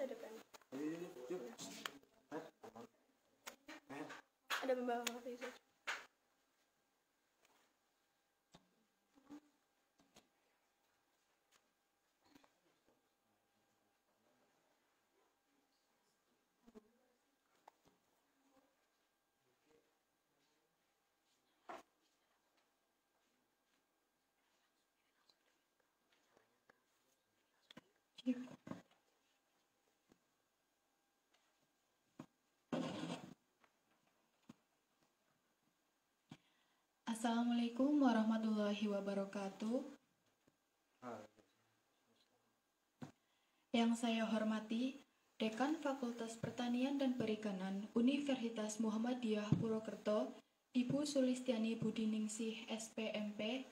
DPM. Ada membawa materi. Assalamualaikum warahmatullahi wabarakatuh. Yang saya hormati Dekan Fakultas Pertanian dan Perikanan Universitas Muhammadiyah Purwokerto, Ibu Sulistiani Budiningsih SPMP.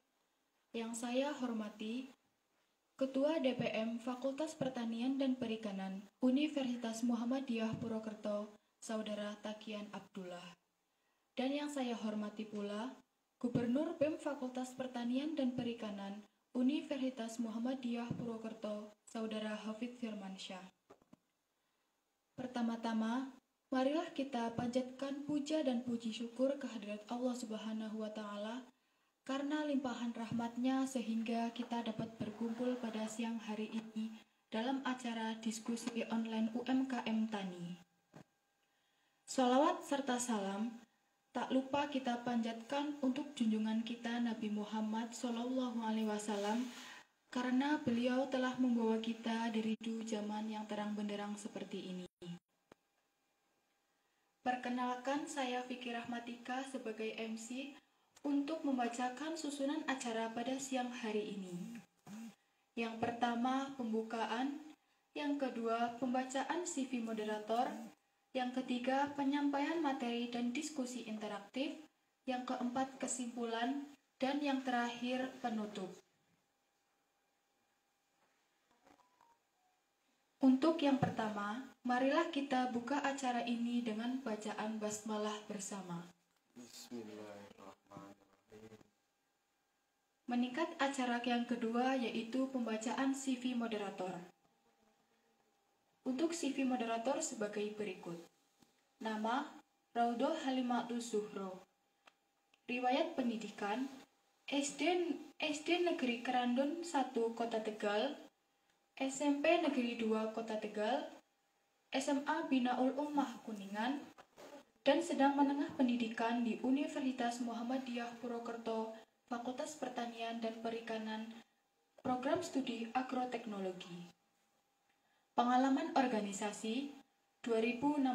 Yang saya hormati Ketua DPM Fakultas Pertanian dan Perikanan Universitas Muhammadiyah Purwokerto, Saudara Takian Abdullah. Dan yang saya hormati pula Gubernur BEM Fakultas Pertanian dan Perikanan Universitas Muhammadiyah Purwokerto, Saudara Hafidz Firmansyah. Pertama-tama, marilah kita panjatkan puja dan puji syukur kehadirat Allah Subhanahu wa Ta'ala karena limpahan rahmat-Nya sehingga kita dapat berkumpul pada siang hari ini dalam acara diskusi online UMKM Tani. Sholawat serta salam tak lupa kita panjatkan untuk junjungan kita Nabi Muhammad SAW karena beliau telah membawa kita dari zaman yang terang benderang seperti ini. Perkenalkan, saya Fikri Rahmatika sebagai MC untuk membacakan susunan acara pada siang hari ini. Yang pertama, pembukaan. Yang kedua, pembacaan CV moderator. Yang ketiga, penyampaian materi dan diskusi interaktif. Yang keempat, kesimpulan. Dan yang terakhir, penutup. Untuk yang pertama, marilah kita buka acara ini dengan bacaan basmalah bersama. Bismillahirrahmanirrahim. Meningkat acara yang kedua yaitu pembacaan CV moderator. Untuk CV moderator sebagai berikut. Nama, Raudhoh Halimatus Zuhro. Riwayat pendidikan, SD Negeri Kerandun 1 Kota Tegal, SMP Negeri 2 Kota Tegal, SMA Binaul Ummah Kuningan, dan sedang menengah pendidikan di Universitas Muhammadiyah Purwokerto, Fakultas Pertanian dan Perikanan, Program Studi Agroteknologi. Pengalaman organisasi 2016,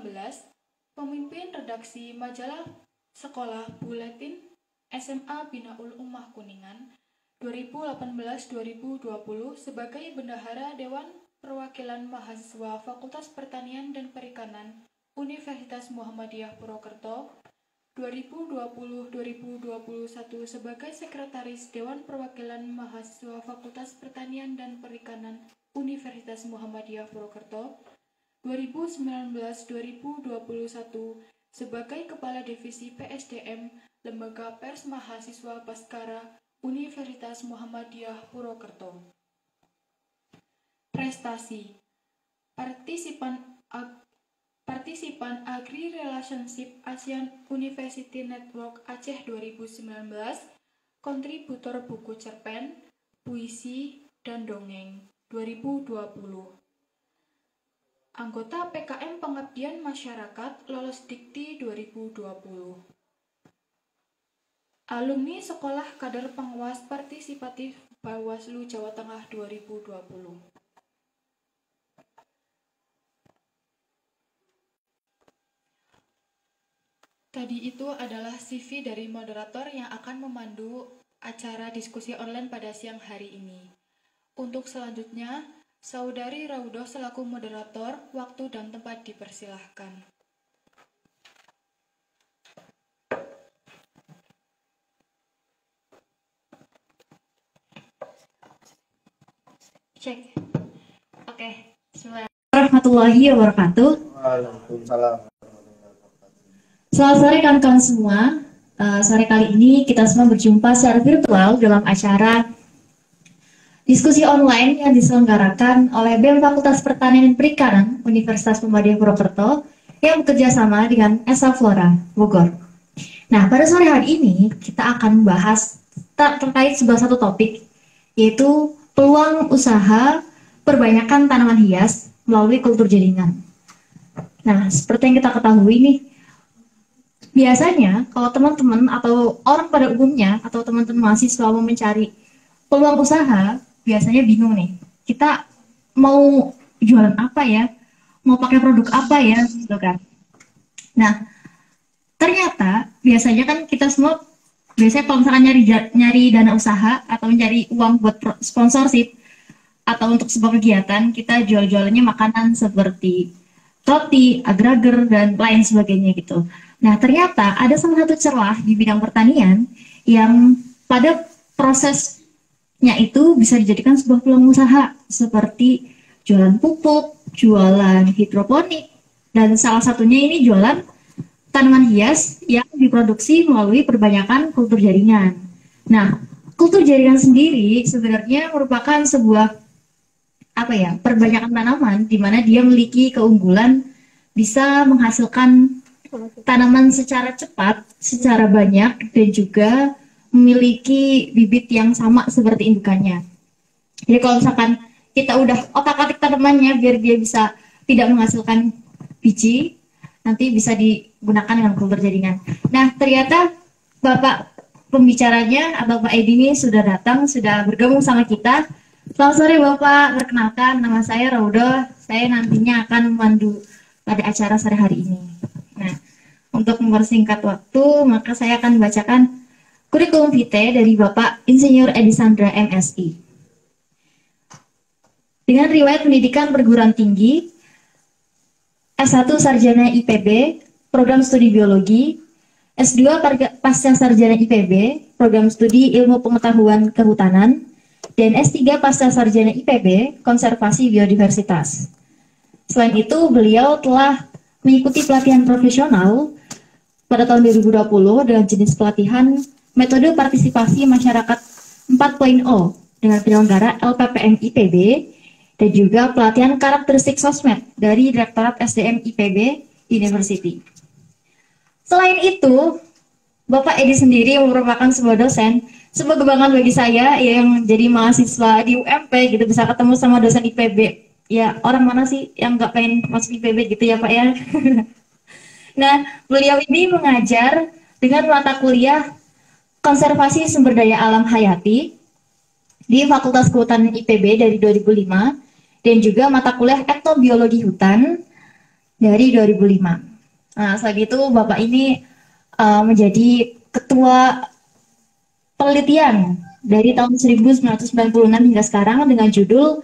pemimpin redaksi majalah sekolah buletin SMA Binaul Ummah Kuningan, 2018-2020 sebagai Bendahara Dewan Perwakilan Mahasiswa Fakultas Pertanian dan Perikanan Universitas Muhammadiyah Purwokerto, 2020-2021 sebagai Sekretaris Dewan Perwakilan Mahasiswa Fakultas Pertanian dan Perikanan Universitas Muhammadiyah Purwokerto, 2019-2021 sebagai Kepala Divisi PSDM Lembaga Pers Mahasiswa Baskara Universitas Muhammadiyah Purwokerto. Prestasi Partisipan Agri Relationship ASEAN University Network Aceh 2019, kontributor buku cerpen, puisi, dan dongeng 2020. Anggota PKM Pengabdian Masyarakat lolos Dikti 2020. Alumni Sekolah Kader Pengawas Partisipatif Bawaslu Jawa Tengah 2020. Tadi itu adalah CV dari moderator yang akan memandu acara diskusi online pada siang hari ini. Untuk selanjutnya, Saudari Raudhoh selaku moderator, waktu dan tempat dipersilahkan. Cek. Oke. Bismillahirrahmanirrahim. Warahmatullahi wabarakatuh. Waalaikumsalam. Selamat sore kawan-kawan semua. Sore kali ini kita semua berjumpa secara virtual dalam acara diskusi online yang diselenggarakan oleh BEM Fakultas Pertanian dan Perikanan Universitas Muhammadiyah Purwokerto yang bekerja sama dengan Esa Flora, Bogor. Nah, pada sore hari ini kita akan membahas terkait sebuah satu topik, yaitu peluang usaha perbanyakan tanaman hias melalui kultur jaringan. Nah, seperti yang kita ketahui nih, biasanya kalau teman-teman atau orang pada umumnya atau teman-teman mahasiswa mau mencari peluang usaha, biasanya bingung nih. Kita mau jualan apa ya? Mau pakai produk apa ya? Gitu kan. Nah, ternyata biasanya kan kita semua biasanya kalau misalkan nyari dana usaha atau mencari uang buat sponsorship atau untuk sebuah kegiatan, kita jual-jualannya makanan seperti roti, agar-agar, dan lain sebagainya gitu. Nah, ternyata ada salah satu celah di bidang pertanian yang pada prosesnya itu bisa dijadikan sebuah peluang usaha seperti jualan pupuk, jualan hidroponik, dan salah satunya ini jualan tanaman hias yang diproduksi melalui perbanyakan kultur jaringan. Nah, kultur jaringan sendiri sebenarnya merupakan sebuah perbanyakan tanaman di mana dia memiliki keunggulan bisa menghasilkan tanaman secara cepat, secara banyak, dan juga memiliki bibit yang sama seperti indukannya. Jadi kalau misalkan kita udah otak-atik tanamannya biar dia bisa tidak menghasilkan biji, nanti bisa digunakan dengan kultur jaringan. Nah, ternyata Bapak pembicaranya atau Pak Edi ini sudah datang, sudah bergabung sama kita. Selamat sore Bapak, perkenalkan nama saya Raudo, saya nantinya akan memandu pada acara sore hari ini. Nah, untuk mempersingkat waktu, maka saya akan membacakan kurikulum vitae dari Bapak Insinyur Edi Sandra MSI. Dengan riwayat pendidikan perguruan tinggi, S1 Sarjana IPB, Program Studi Biologi, S2 Pasca Sarjana IPB, Program Studi Ilmu Pengetahuan Kehutanan, dan S3 Pasca Sarjana IPB, Konservasi Biodiversitas. Selain itu, beliau telah mengikuti pelatihan profesional pada tahun 2020 dengan jenis pelatihan Metode Partisipasi Masyarakat 4.0 dengan penyelenggara LPPM IPB, dan juga pelatihan karakteristik sosmed dari Direktorat SDM IPB University. Selain itu, Bapak Edi sendiri merupakan sebuah dosen, sebuah kebanggaan bagi saya yang jadi mahasiswa di UMP gitu, bisa ketemu sama dosen IPB. Ya, orang mana sih yang nggak pengen masuk IPB gitu ya Pak ya? Nah, beliau ini mengajar dengan mata kuliah Konservasi Sumber Daya Alam Hayati di Fakultas Kehutanan IPB dari 2005 dan juga mata kuliah Etnobiologi Hutan dari 2005. Nah, selain itu Bapak ini menjadi ketua penelitian dari tahun 1996 hingga sekarang dengan judul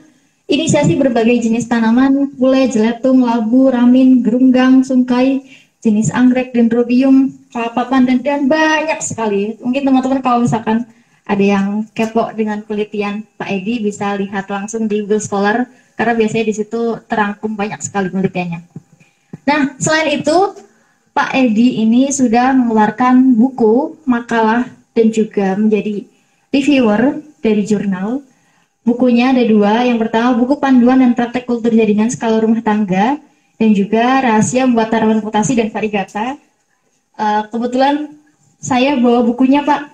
Inisiasi Berbagai Jenis Tanaman, Pule, Jeletung, Labu, Ramin, Gerunggang, Sungkai, jenis anggrek, dendrobium, kelapa pandan, dan banyak sekali. Mungkin teman-teman kalau misalkan ada yang kepo dengan penelitian Pak Edi bisa lihat langsung di Google Scholar karena biasanya di situ terangkum banyak sekali penelitiannya. Nah, selain itu Pak Edi ini sudah mengeluarkan buku, makalah, dan juga menjadi reviewer dari jurnal. Bukunya ada dua, yang pertama buku panduan dan praktek kultur jaringan skala rumah tangga, dan juga rahasia membuat tanaman mutasi dan variegata. Kebetulan saya bawa bukunya Pak.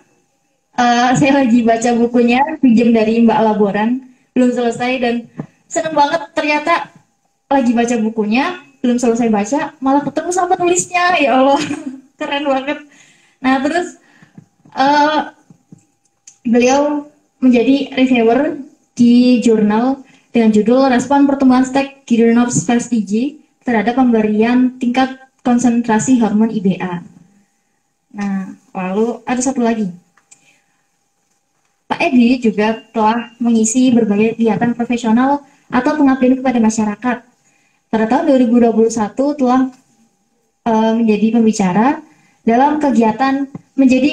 Saya lagi baca bukunya, pinjam dari Mbak Laboran, belum selesai dan seneng banget ternyata lagi baca bukunya, belum selesai baca, malah ketemu sama tulisnya, ya Allah, keren banget. Nah terus beliau menjadi reviewer di jurnal dengan judul Respon Pertumbuhan Stek Gideonops vestigi terhadap pemberian tingkat konsentrasi hormon IBA. Nah, lalu ada satu lagi. Pak Edi juga telah mengisi berbagai kegiatan profesional atau pengabdian kepada masyarakat. Pada tahun 2021 telah menjadi pembicara dalam kegiatan menjadi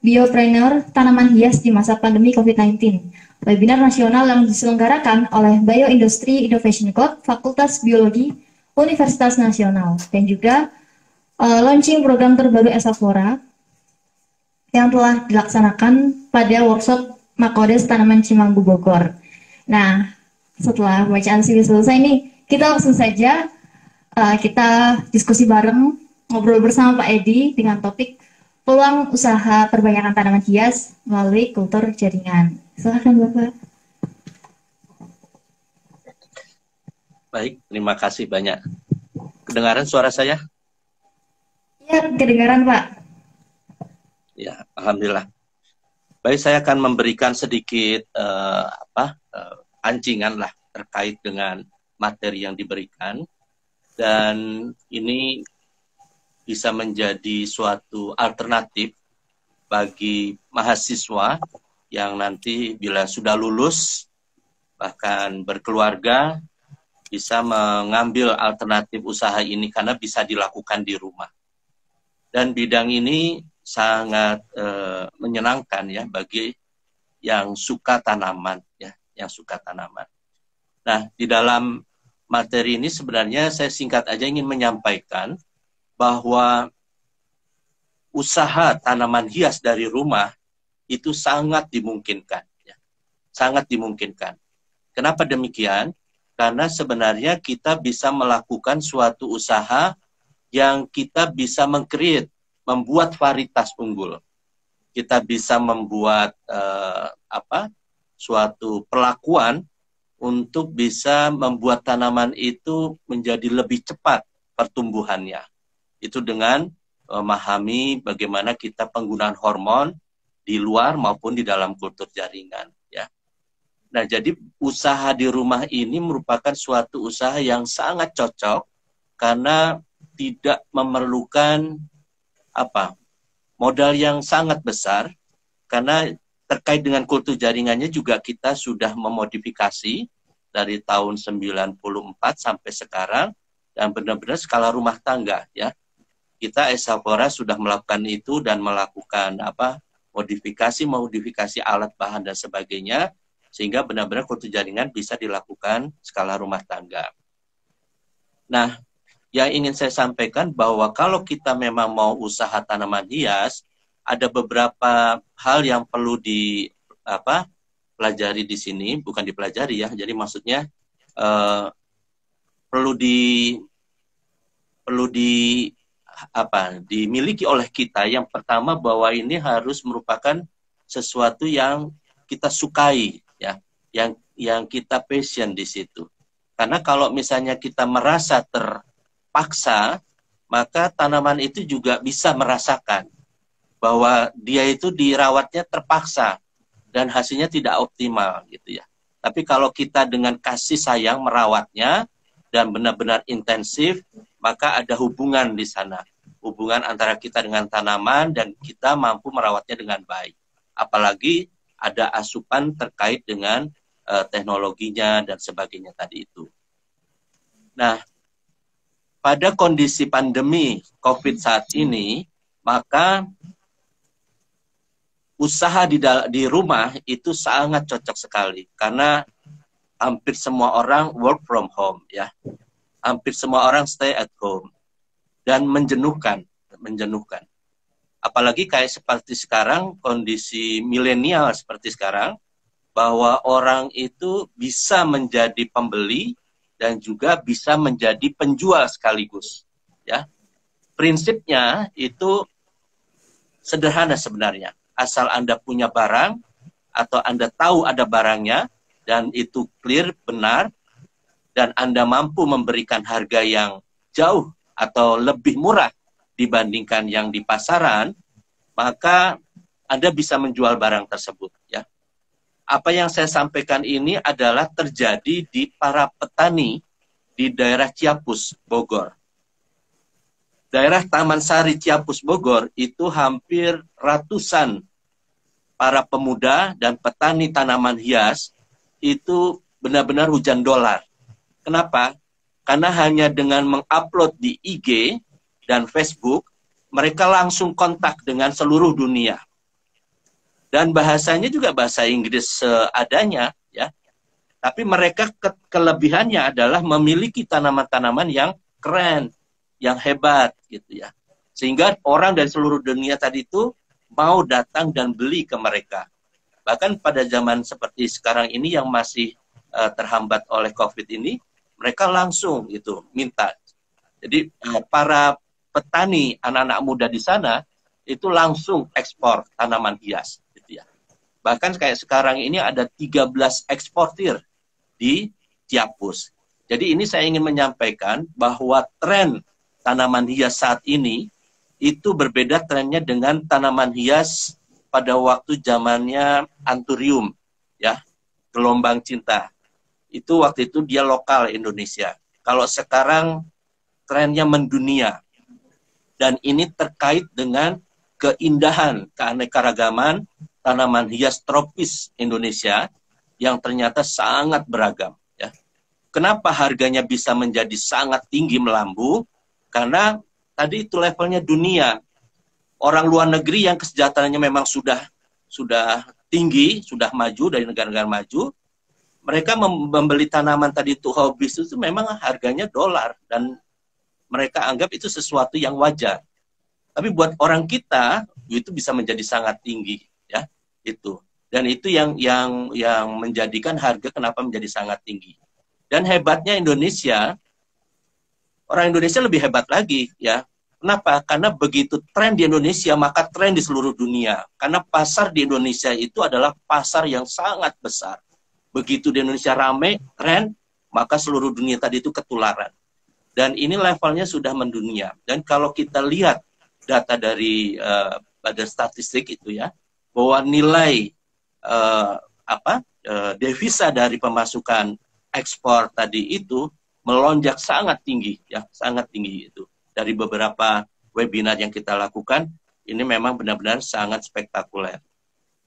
biopreneur tanaman hias di masa pandemi COVID-19. Webinar nasional yang diselenggarakan oleh Bioindustry Innovation Club Fakultas Biologi Universitas Nasional dan juga launching program terbaru Esa Flora yang telah dilaksanakan pada workshop Makodes Tanaman Cimanggu Bogor. Nah, setelah pembacaan CV selesai nih, kita langsung saja kita diskusi bareng, ngobrol bersama Pak Edi dengan topik peluang usaha perbanyakan tanaman hias melalui kultur jaringan. Silakan Bapak. Baik, terima kasih banyak. Kedengaran suara saya? Ya, kedengaran Pak. Ya, alhamdulillah. Baik, saya akan memberikan sedikit ancingan lah terkait dengan materi yang diberikan, dan ini bisa menjadi suatu alternatif bagi mahasiswa yang nanti bila sudah lulus bahkan berkeluarga bisa mengambil alternatif usaha ini karena bisa dilakukan di rumah. Dan bidang ini sangat menyenangkan ya bagi yang suka tanaman ya, yang suka tanaman. Nah, di dalam materi ini sebenarnya saya singkat aja ingin menyampaikan bahwa usaha tanaman hias dari rumah itu sangat dimungkinkan ya. Sangat dimungkinkan. Kenapa demikian? Karena sebenarnya kita bisa melakukan suatu usaha yang kita bisa meng-create, membuat varietas unggul. Kita bisa membuat suatu perlakuan untuk bisa membuat tanaman itu menjadi lebih cepat pertumbuhannya. Itu dengan memahami bagaimana kita penggunaan hormon di luar maupun di dalam kultur jaringan. Ya. Nah, jadi usaha di rumah ini merupakan suatu usaha yang sangat cocok karena tidak memerlukan modal yang sangat besar, karena terkait dengan kultur jaringannya juga kita sudah memodifikasi dari tahun 94 sampai sekarang dan benar-benar skala rumah tangga ya. Kita Esavora sudah melakukan itu dan melakukan modifikasi alat bahan dan sebagainya sehingga benar-benar kultur jaringan bisa dilakukan skala rumah tangga. Nah, yang ingin saya sampaikan bahwa kalau kita memang mau usaha tanaman hias, ada beberapa hal yang perlu dipelajari di sini, bukan dipelajari ya. Jadi maksudnya dimiliki oleh kita. Yang pertama bahwa ini harus merupakan sesuatu yang kita sukai ya, yang kita passion di situ. Karena kalau misalnya kita merasa terpaksa, maka tanaman itu juga bisa merasakan bahwa dia itu dirawatnya terpaksa dan hasilnya tidak optimal gitu ya. Tapi kalau kita dengan kasih sayang merawatnya dan benar-benar intensif, maka ada hubungan di sana. Hubungan antara kita dengan tanaman dan kita mampu merawatnya dengan baik. Apalagi ada asupan terkait dengan teknologinya dan sebagainya tadi itu. Nah, pada kondisi pandemi COVID saat ini, maka usaha di rumah itu sangat cocok sekali karena hampir semua orang work from home ya. Hampir semua orang stay at home dan menjenuhkan. Apalagi kayak seperti sekarang kondisi milenial seperti sekarang bahwa orang itu bisa menjadi pembeli dan juga bisa menjadi penjual sekaligus ya. Prinsipnya itu sederhana sebenarnya. Asal Anda punya barang atau Anda tahu ada barangnya dan itu clear, benar, dan Anda mampu memberikan harga yang jauh atau lebih murah dibandingkan yang di pasaran, maka Anda bisa menjual barang tersebut. Ya. Apa yang saya sampaikan ini adalah terjadi di para petani di daerah Ciapus, Bogor. Daerah Taman Sari Ciapus Bogor itu hampir ratusan para pemuda dan petani tanaman hias itu benar-benar hujan dolar. Kenapa? Karena hanya dengan mengupload di IG dan Facebook, mereka langsung kontak dengan seluruh dunia. Dan bahasanya juga bahasa Inggris seadanya, ya. Tapi mereka kelebihannya adalah memiliki tanaman-tanaman yang keren, yang hebat gitu ya. Sehingga orang dari seluruh dunia tadi itu mau datang dan beli ke mereka. Bahkan pada zaman seperti sekarang ini yang masih terhambat oleh COVID ini, mereka langsung itu minta. Jadi para petani, anak-anak muda di sana itu langsung ekspor tanaman hias, gitu ya. Bahkan kayak sekarang ini ada 13 eksportir di Ciapus. Jadi ini saya ingin menyampaikan bahwa tren tanaman hias saat ini itu berbeda trennya dengan tanaman hias pada waktu zamannya Anturium, ya, gelombang cinta. Itu waktu itu dia lokal Indonesia. Kalau sekarang trennya mendunia. Dan ini terkait dengan keindahan, keanekaragaman tanaman hias tropis Indonesia yang ternyata sangat beragam. Ya. Kenapa harganya bisa menjadi sangat tinggi melambung? Karena tadi itu levelnya dunia. Orang luar negeri yang kesejahteraannya memang sudah tinggi, sudah maju dari negara-negara maju, mereka membeli tanaman tadi itu hobis itu memang harganya dolar dan mereka anggap itu sesuatu yang wajar. Tapi buat orang kita itu bisa menjadi sangat tinggi, ya itu. Dan itu yang menjadikan harga kenapa menjadi sangat tinggi. Dan hebatnya Indonesia, orang Indonesia lebih hebat lagi, ya. Kenapa? Karena begitu tren di Indonesia, maka tren di seluruh dunia. Karena pasar di Indonesia itu adalah pasar yang sangat besar. Begitu di Indonesia rame, tren, maka seluruh dunia tadi itu ketularan. Dan ini levelnya sudah mendunia. Dan kalau kita lihat data dari Badan Statistik itu ya, bahwa nilai devisa dari pemasukan ekspor tadi itu melonjak sangat tinggi, ya, sangat tinggi itu. Dari beberapa webinar yang kita lakukan, ini memang benar-benar sangat spektakuler.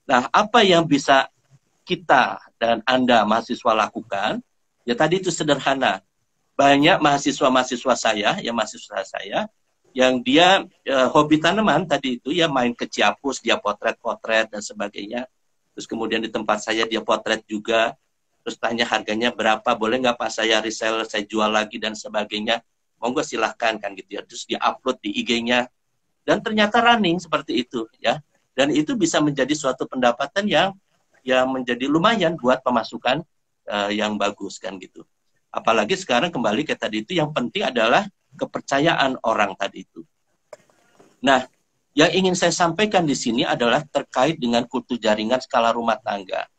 Nah, apa yang bisa kita dan Anda mahasiswa lakukan? Ya tadi itu sederhana. Banyak mahasiswa saya yang dia hobi tanaman tadi itu ya main ke Ciapus, dia potret-potret dan sebagainya. Terus kemudian di tempat saya dia potret juga. Terus tanya harganya berapa, boleh nggak Pak saya resell, saya jual lagi dan sebagainya. Monggo silahkan kan gitu ya. Terus dia upload di IG-nya dan ternyata running seperti itu ya. Dan itu bisa menjadi suatu pendapatan yang menjadi lumayan buat pemasukan yang bagus kan gitu. Apalagi sekarang kembali ke tadi itu yang penting adalah kepercayaan orang tadi itu. Nah, yang ingin saya sampaikan di sini adalah terkait dengan kultur jaringan skala rumah tangga.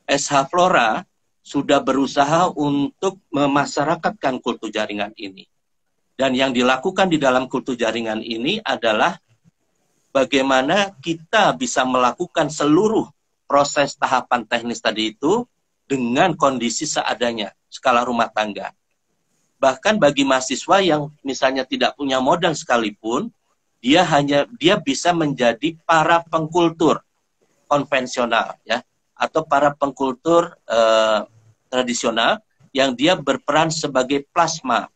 SH Flora sudah berusaha untuk memasyarakatkan kultur jaringan ini. Dan yang dilakukan di dalam kultur jaringan ini adalah bagaimana kita bisa melakukan seluruh proses tahapan teknis tadi itu dengan kondisi seadanya, skala rumah tangga. Bahkan bagi mahasiswa yang misalnya tidak punya modal sekalipun, dia bisa menjadi para pengkultur konvensional, ya, atau para pengkultur tradisional yang dia berperan sebagai plasma.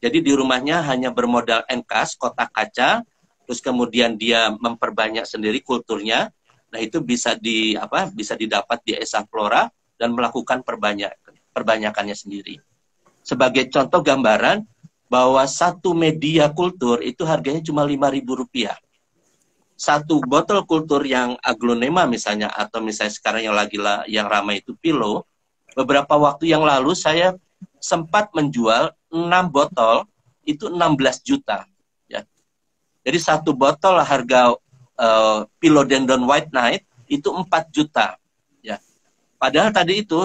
Jadi di rumahnya hanya bermodal enkas, kotak kaca, terus kemudian dia memperbanyak sendiri kulturnya. Nah itu bisa didapat di SH Flora dan melakukan perbanyakannya sendiri. Sebagai contoh gambaran bahwa satu media kultur itu harganya cuma Rp5.000. Satu botol kultur yang aglonema misalnya, atau misalnya sekarang yang ramai itu Pilo, beberapa waktu yang lalu saya sempat menjual 6 botol itu 16 juta. Ya. Jadi satu botol harga Philodendron White Knight itu 4 juta. Ya. Padahal tadi itu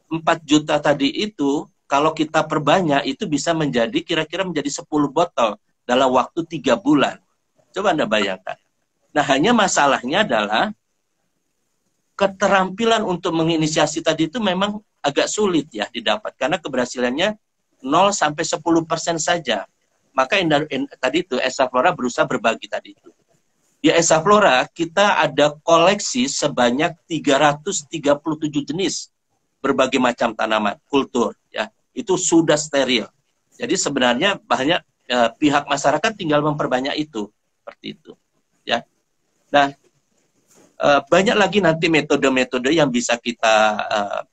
4 juta tadi itu kalau kita perbanyak itu bisa menjadi kira-kira menjadi 10 botol dalam waktu 3 bulan. Coba Anda bayangkan. Nah hanya masalahnya adalah keterampilan untuk menginisiasi tadi itu memang agak sulit ya didapat. Karena keberhasilannya 0-10% saja. Maka tadi itu SH Flora berusaha berbagi tadi itu. Di SH Flora kita ada koleksi sebanyak 337 jenis berbagai macam tanaman kultur ya. Itu sudah steril. Jadi sebenarnya banyak pihak masyarakat tinggal memperbanyak itu seperti itu ya. Nah, banyak lagi nanti metode-metode yang bisa kita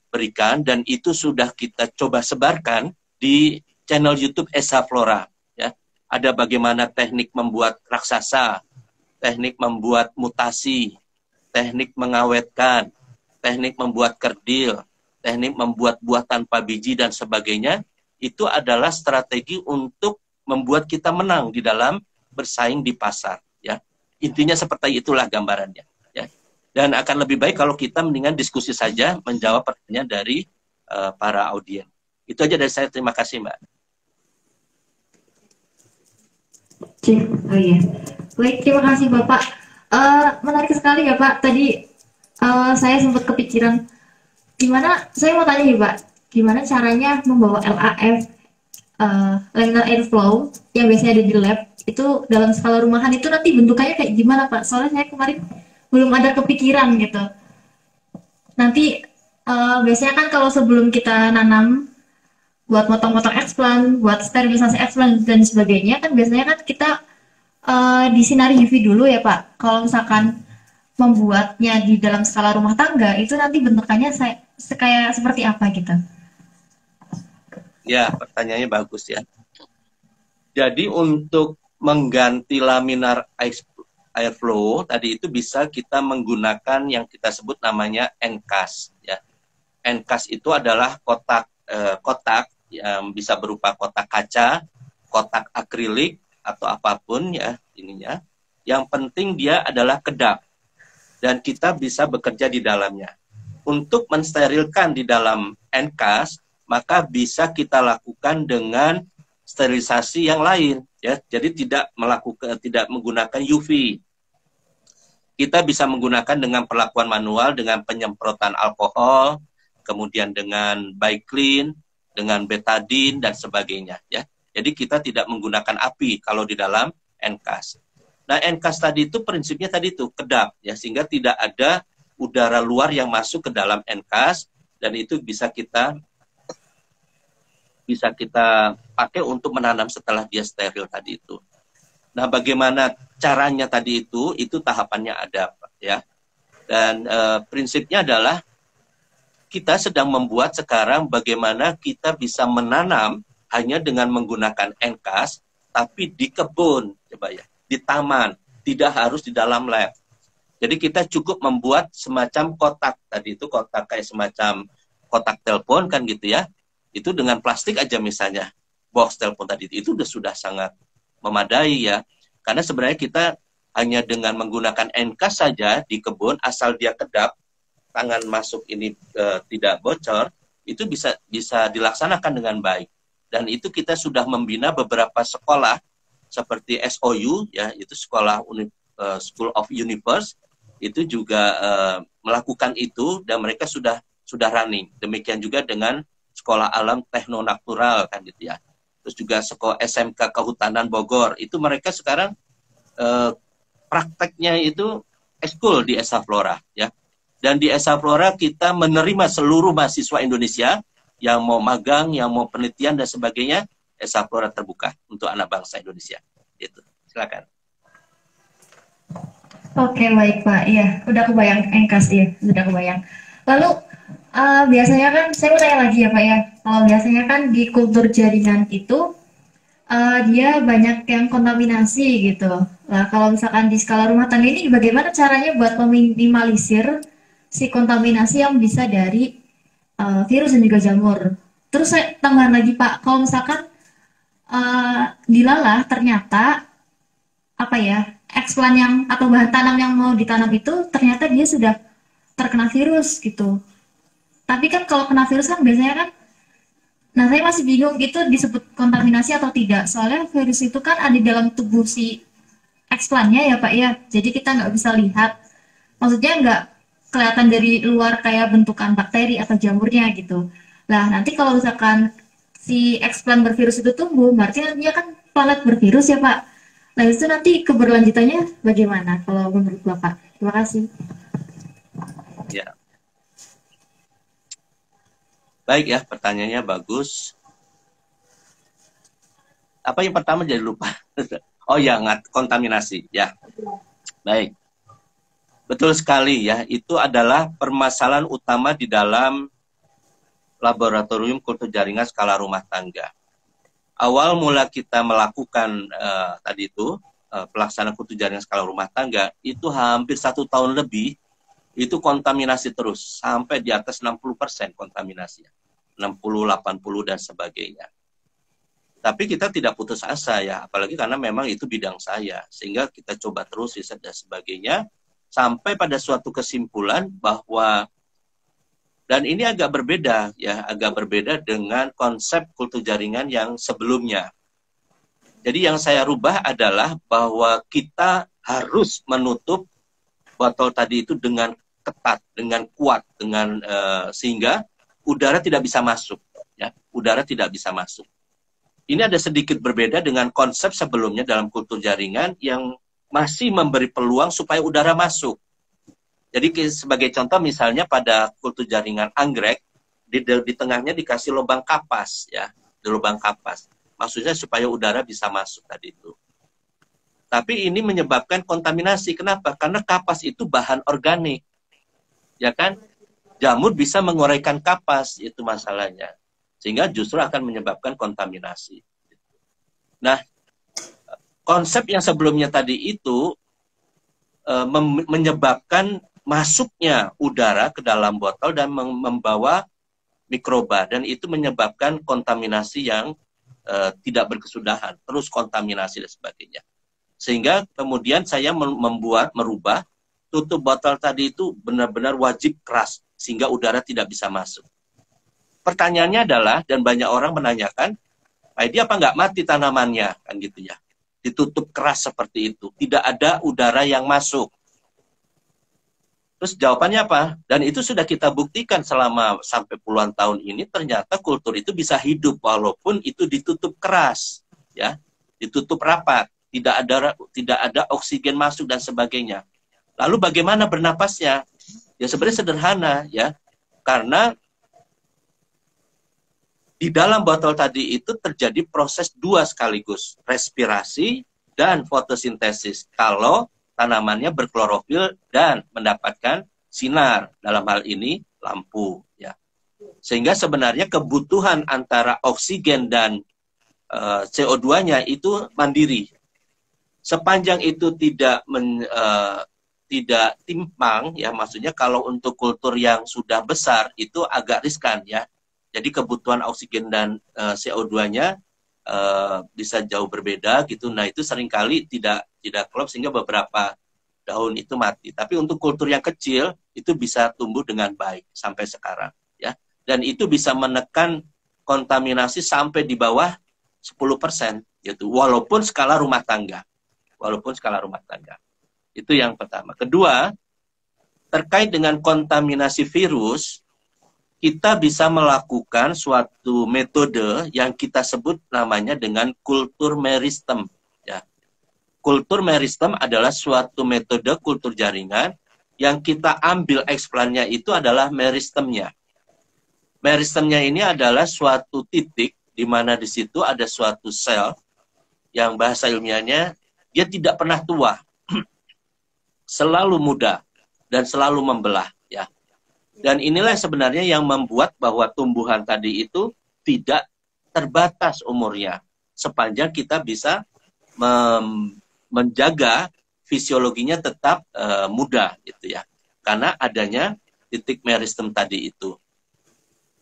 berikan dan itu sudah kita coba sebarkan di channel YouTube SH Flora ya. Ada bagaimana teknik membuat raksasa, teknik membuat mutasi, teknik mengawetkan, teknik membuat kerdil, teknik membuat buah tanpa biji dan sebagainya, itu adalah strategi untuk membuat kita menang di dalam bersaing di pasar. Ya, intinya seperti itulah gambarannya. Ya, dan akan lebih baik kalau kita mendingan diskusi saja menjawab pertanyaan dari para audien. Itu aja dari saya. Terima kasih, Mbak. Oh iya, baik, terima kasih Bapak. Menarik sekali ya Pak. Tadi saya sempat kepikiran, gimana, saya mau tanya nih Pak, gimana caranya membawa LAF, laminar airflow, yang biasanya ada di lab, itu dalam skala rumahan itu nanti bentukannya kayak gimana Pak? Soalnya saya kemarin belum ada kepikiran gitu. Nanti biasanya kan kalau sebelum kita nanam, buat motong-motong explant, buat sterilisasi explant dan sebagainya, kan biasanya kan kita disinari UV dulu ya Pak. Kalau misalkan membuatnya di dalam skala rumah tangga, itu nanti bentukannya kayak seperti apa gitu? Ya, pertanyaannya bagus ya. Jadi untuk mengganti laminar airflow tadi itu bisa kita menggunakan yang kita sebut namanya encast. Ya, encast itu adalah kotak yang bisa berupa kotak kaca, kotak akrilik atau apapun ya ininya. Yang penting dia adalah kedap dan kita bisa bekerja di dalamnya. Untuk mensterilkan di dalam encast, maka bisa kita lakukan dengan sterilisasi yang lain ya. Jadi tidak menggunakan UV. Kita bisa menggunakan dengan perlakuan manual dengan penyemprotan alkohol, kemudian dengan Biclean, dengan betadine dan sebagainya ya. Jadi kita tidak menggunakan api kalau di dalam encast. Nah, encast tadi itu prinsipnya tadi itu kedap ya, sehingga tidak ada udara luar yang masuk ke dalam encast, dan itu bisa kita pakai untuk menanam setelah dia steril tadi itu. Nah, bagaimana caranya tadi itu tahapannya ada ya. Dan prinsipnya adalah kita sedang membuat sekarang bagaimana kita bisa menanam hanya dengan menggunakan encast, tapi di kebun, coba ya, di taman, tidak harus di dalam lab. Jadi kita cukup membuat semacam kotak tadi itu, kotak kayak semacam kotak telepon kan gitu ya. Itu dengan plastik aja misalnya, box telepon tadi itu sudah sangat memadai ya. Karena sebenarnya kita hanya dengan menggunakan encast saja di kebun, asal dia kedap, tangan masuk ini tidak bocor, itu bisa dilaksanakan dengan baik. Dan itu kita sudah membina beberapa sekolah seperti SOU ya, itu sekolah School of Universe, itu juga melakukan itu dan mereka sudah running. Demikian juga dengan sekolah alam teknonatural kan gitu ya. Terus juga sekolah SMK Kehutanan Bogor, itu mereka sekarang prakteknya itu ekskul di Esa Flora ya. Dan di Esa Flora kita menerima seluruh mahasiswa Indonesia yang mau magang, yang mau penelitian dan sebagainya. Esa Flora terbuka untuk anak bangsa Indonesia. Itu. Silakan. Oke, baik Pak. Iya, udah kebayang encast ya, sudah kebayang. Lalu biasanya kan, saya mau tanya lagi ya Pak ya. Kalau biasanya kan di kultur jaringan itu dia banyak yang kontaminasi gitu. Nah, kalau misalkan di skala rumah tangga ini bagaimana caranya buat meminimalisir si kontaminasi yang bisa dari virus dan juga jamur. Terus saya tambahan lagi Pak, kalau misalkan dilalah ternyata apa ya, explant yang atau bahan tanam yang mau ditanam itu ternyata dia sudah terkena virus gitu. Tapi kan kalau kena virus kan biasanya kan, nah saya masih bingung itu disebut kontaminasi atau tidak. Soalnya virus itu kan ada di dalam tubuh si explantnya ya Pak ya. Jadi kita nggak bisa lihat, maksudnya nggak kelihatan dari luar kayak bentukan bakteri atau jamurnya gitu. Nah nanti kalau misalkan si explant bervirus itu tumbuh, berarti nantinya kan planet bervirus ya Pak. Nah itu nanti keberlanjutannya bagaimana kalau menurut Bapak? Terima kasih. Ya. Baik ya, pertanyaannya bagus. Apa yang pertama jadi lupa? Oh ya, kontaminasi. Ya, baik. Betul sekali ya, itu adalah permasalahan utama di dalam laboratorium kultur jaringan skala rumah tangga. Awal mula kita melakukan tadi itu pelaksanaan kultur jaringan skala rumah tangga itu hampir 1 tahun lebih itu kontaminasi terus sampai di atas 60% kontaminasi, 60, 80 dan sebagainya. Tapi kita tidak putus asa ya, apalagi karena memang itu bidang saya, sehingga kita coba terus riset dan sebagainya sampai pada suatu kesimpulan bahwa, dan ini agak berbeda ya, agak berbeda dengan konsep kultur jaringan yang sebelumnya. Jadi yang saya rubah adalah bahwa kita harus menutup botol tadi itu dengan ketat, dengan kuat, dengan sehingga udara tidak bisa masuk, ya, udara tidak bisa masuk. Ini ada sedikit berbeda dengan konsep sebelumnya dalam kultur jaringan yang masih memberi peluang supaya udara masuk. Jadi sebagai contoh misalnya pada kultur jaringan anggrek, di tengahnya dikasih lubang kapas, ya, di lubang kapas. Maksudnya supaya udara bisa masuk tadi itu. Tapi ini menyebabkan kontaminasi. Kenapa? Karena kapas itu bahan organik. Ya kan? Jamur bisa menguraikan kapas, itu masalahnya. Sehingga justru akan menyebabkan kontaminasi. Nah, konsep yang sebelumnya tadi itu menyebabkan masuknya udara ke dalam botol dan membawa mikroba. Dan itu menyebabkan kontaminasi yang tidak berkesudahan. Terus kontaminasi dan sebagainya. Sehingga kemudian saya merubah tutup botol tadi itu benar-benar wajib keras. Sehingga udara tidak bisa masuk. Pertanyaannya adalah, dan banyak orang menanyakan, Pak Edi apa nggak mati tanamannya? Kan gitu ya. Ditutup keras seperti itu. Tidak ada udara yang masuk. Terus jawabannya apa? Dan itu sudah kita buktikan selama sampai puluhan tahun ini, ternyata kultur itu bisa hidup walaupun itu ditutup keras. Ya, ditutup rapat. Tidak ada oksigen masuk dan sebagainya. Lalu bagaimana bernapasnya? Ya sebenarnya sederhana ya. Karena di dalam botol tadi itu terjadi proses dua sekaligus, respirasi dan fotosintesis. Kalau tanamannya berklorofil dan mendapatkan sinar, dalam hal ini lampu. Ya. Sehingga sebenarnya kebutuhan antara oksigen dan CO2-nya itu mandiri. Sepanjang itu tidak timpang, ya maksudnya kalau untuk kultur yang sudah besar itu agak riskan ya. Jadi kebutuhan oksigen dan CO2-nya bisa jauh berbeda gitu. Nah itu seringkali tidak klop sehingga beberapa daun itu mati. Tapi untuk kultur yang kecil itu bisa tumbuh dengan baik sampai sekarang ya. Dan itu bisa menekan kontaminasi sampai di bawah 10% gitu. Walaupun skala rumah tangga. Itu yang pertama. Kedua, terkait dengan kontaminasi virus, kita bisa melakukan suatu metode yang kita sebut namanya dengan kultur meristem. Ya. Kultur meristem adalah suatu metode kultur jaringan yang kita ambil eksplannya itu adalah meristemnya. Meristemnya ini adalah suatu titik di mana di situ ada suatu sel yang bahasa ilmiahnya dia tidak pernah tua, selalu muda dan selalu membelah. Ya. Dan inilah sebenarnya yang membuat bahwa tumbuhan tadi itu tidak terbatas umurnya. Sepanjang kita bisa menjaga fisiologinya tetap muda. Gitu ya. Karena adanya titik meristem tadi itu.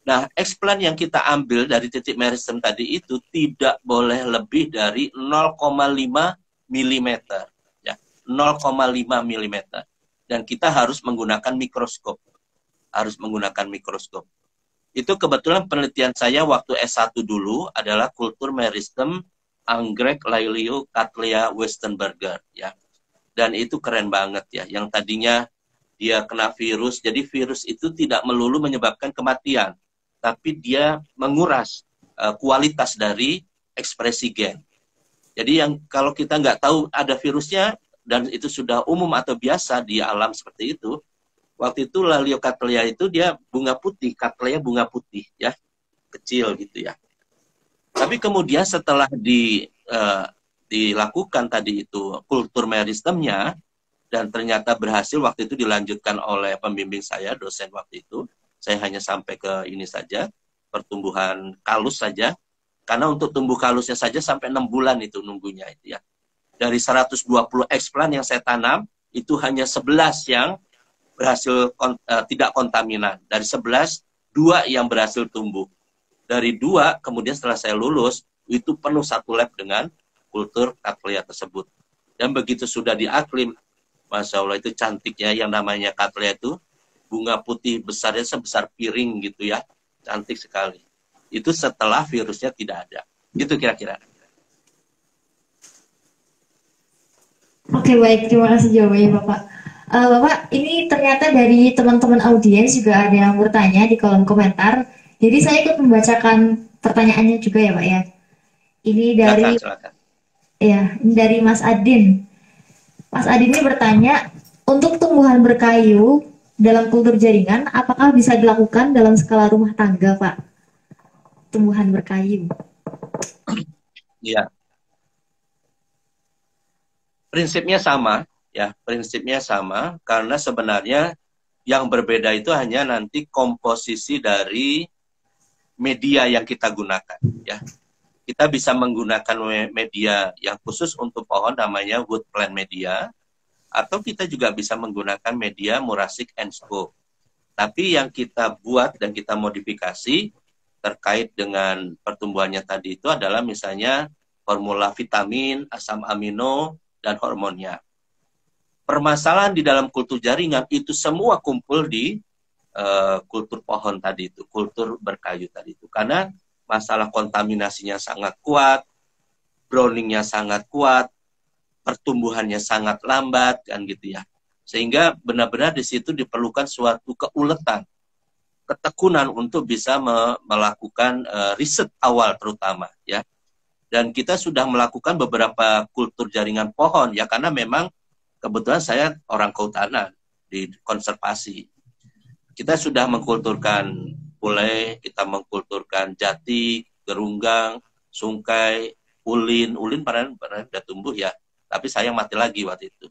Nah, eksplan yang kita ambil dari titik meristem tadi itu tidak boleh lebih dari 0,5 mm. Ya, 0,5 mm. Dan kita harus menggunakan mikroskop. Itu kebetulan penelitian saya waktu S1 dulu adalah kultur meristem anggrek Laelio Cattleya Westenberger ya. Dan itu keren banget ya. Yang tadinya dia kena virus, jadi virus itu tidak melulu menyebabkan kematian, tapi dia menguras kualitas dari ekspresi gen. Jadi yang kalau kita nggak tahu ada virusnya dan itu sudah umum atau biasa di alam seperti itu, waktu itu Laelio Cattleya itu dia bunga putih, Cattleya bunga putih ya, kecil gitu ya. Tapi kemudian setelah dilakukan tadi itu kultur meristemnya dan ternyata berhasil, waktu itu dilanjutkan oleh pembimbing saya, dosen waktu itu. Saya hanya sampai ke ini saja, pertumbuhan kalus saja. Karena untuk tumbuh kalusnya saja sampai 6 bulan itu nunggunya itu ya. Dari 120 eksplan yang saya tanam, itu hanya 11 yang berhasil tidak kontaminan. Dari 11, 2 yang berhasil tumbuh. Dari 2, kemudian setelah saya lulus, itu penuh satu lab dengan kultur Cattleya tersebut. Dan begitu sudah diaklim, Masya Allah itu cantiknya yang namanya Cattleya itu, bunga putih besarnya sebesar piring gitu ya. Cantik sekali. Itu setelah virusnya tidak ada. Gitu kira-kira. Oke, baik. Terima kasih jawabannya, Bapak. Bapak, ini ternyata dari teman-teman audiens juga ada yang bertanya di kolom komentar. Jadi saya ikut membacakan pertanyaannya juga ya, Pak ya. Ini dari Silakan. ya, ini dari Mas Adin. Mas Adin ini bertanya, untuk tumbuhan berkayu dalam kultur jaringan, apakah bisa dilakukan dalam skala rumah tangga, Pak? Tumbuhan berkayu. Iya. Prinsipnya sama, ya, prinsipnya sama, karena sebenarnya yang berbeda itu hanya nanti komposisi dari media yang kita gunakan, ya. Kita bisa menggunakan media yang khusus untuk pohon, namanya wood plant media, atau kita juga bisa menggunakan media Murasic Ensco. Tapi yang kita buat dan kita modifikasi terkait dengan pertumbuhannya tadi itu adalah misalnya formula vitamin, asam amino, dan hormonnya. Permasalahan di dalam kultur jaringan itu semua kumpul di kultur pohon tadi itu, kultur berkayu tadi itu. Karena masalah kontaminasinya sangat kuat, browningnya sangat kuat, pertumbuhannya sangat lambat, kan gitu ya. Sehingga benar-benar di situ diperlukan suatu keuletan, ketekunan untuk bisa melakukan riset awal terutama, ya. Dan kita sudah melakukan beberapa kultur jaringan pohon, ya, karena memang kebetulan saya orang kehutanan di konservasi. Kita sudah mengkulturkan pule, kita mengkulturkan jati, gerunggang, sungkai, ulin pernah sudah tumbuh ya, tapi saya mati lagi waktu itu.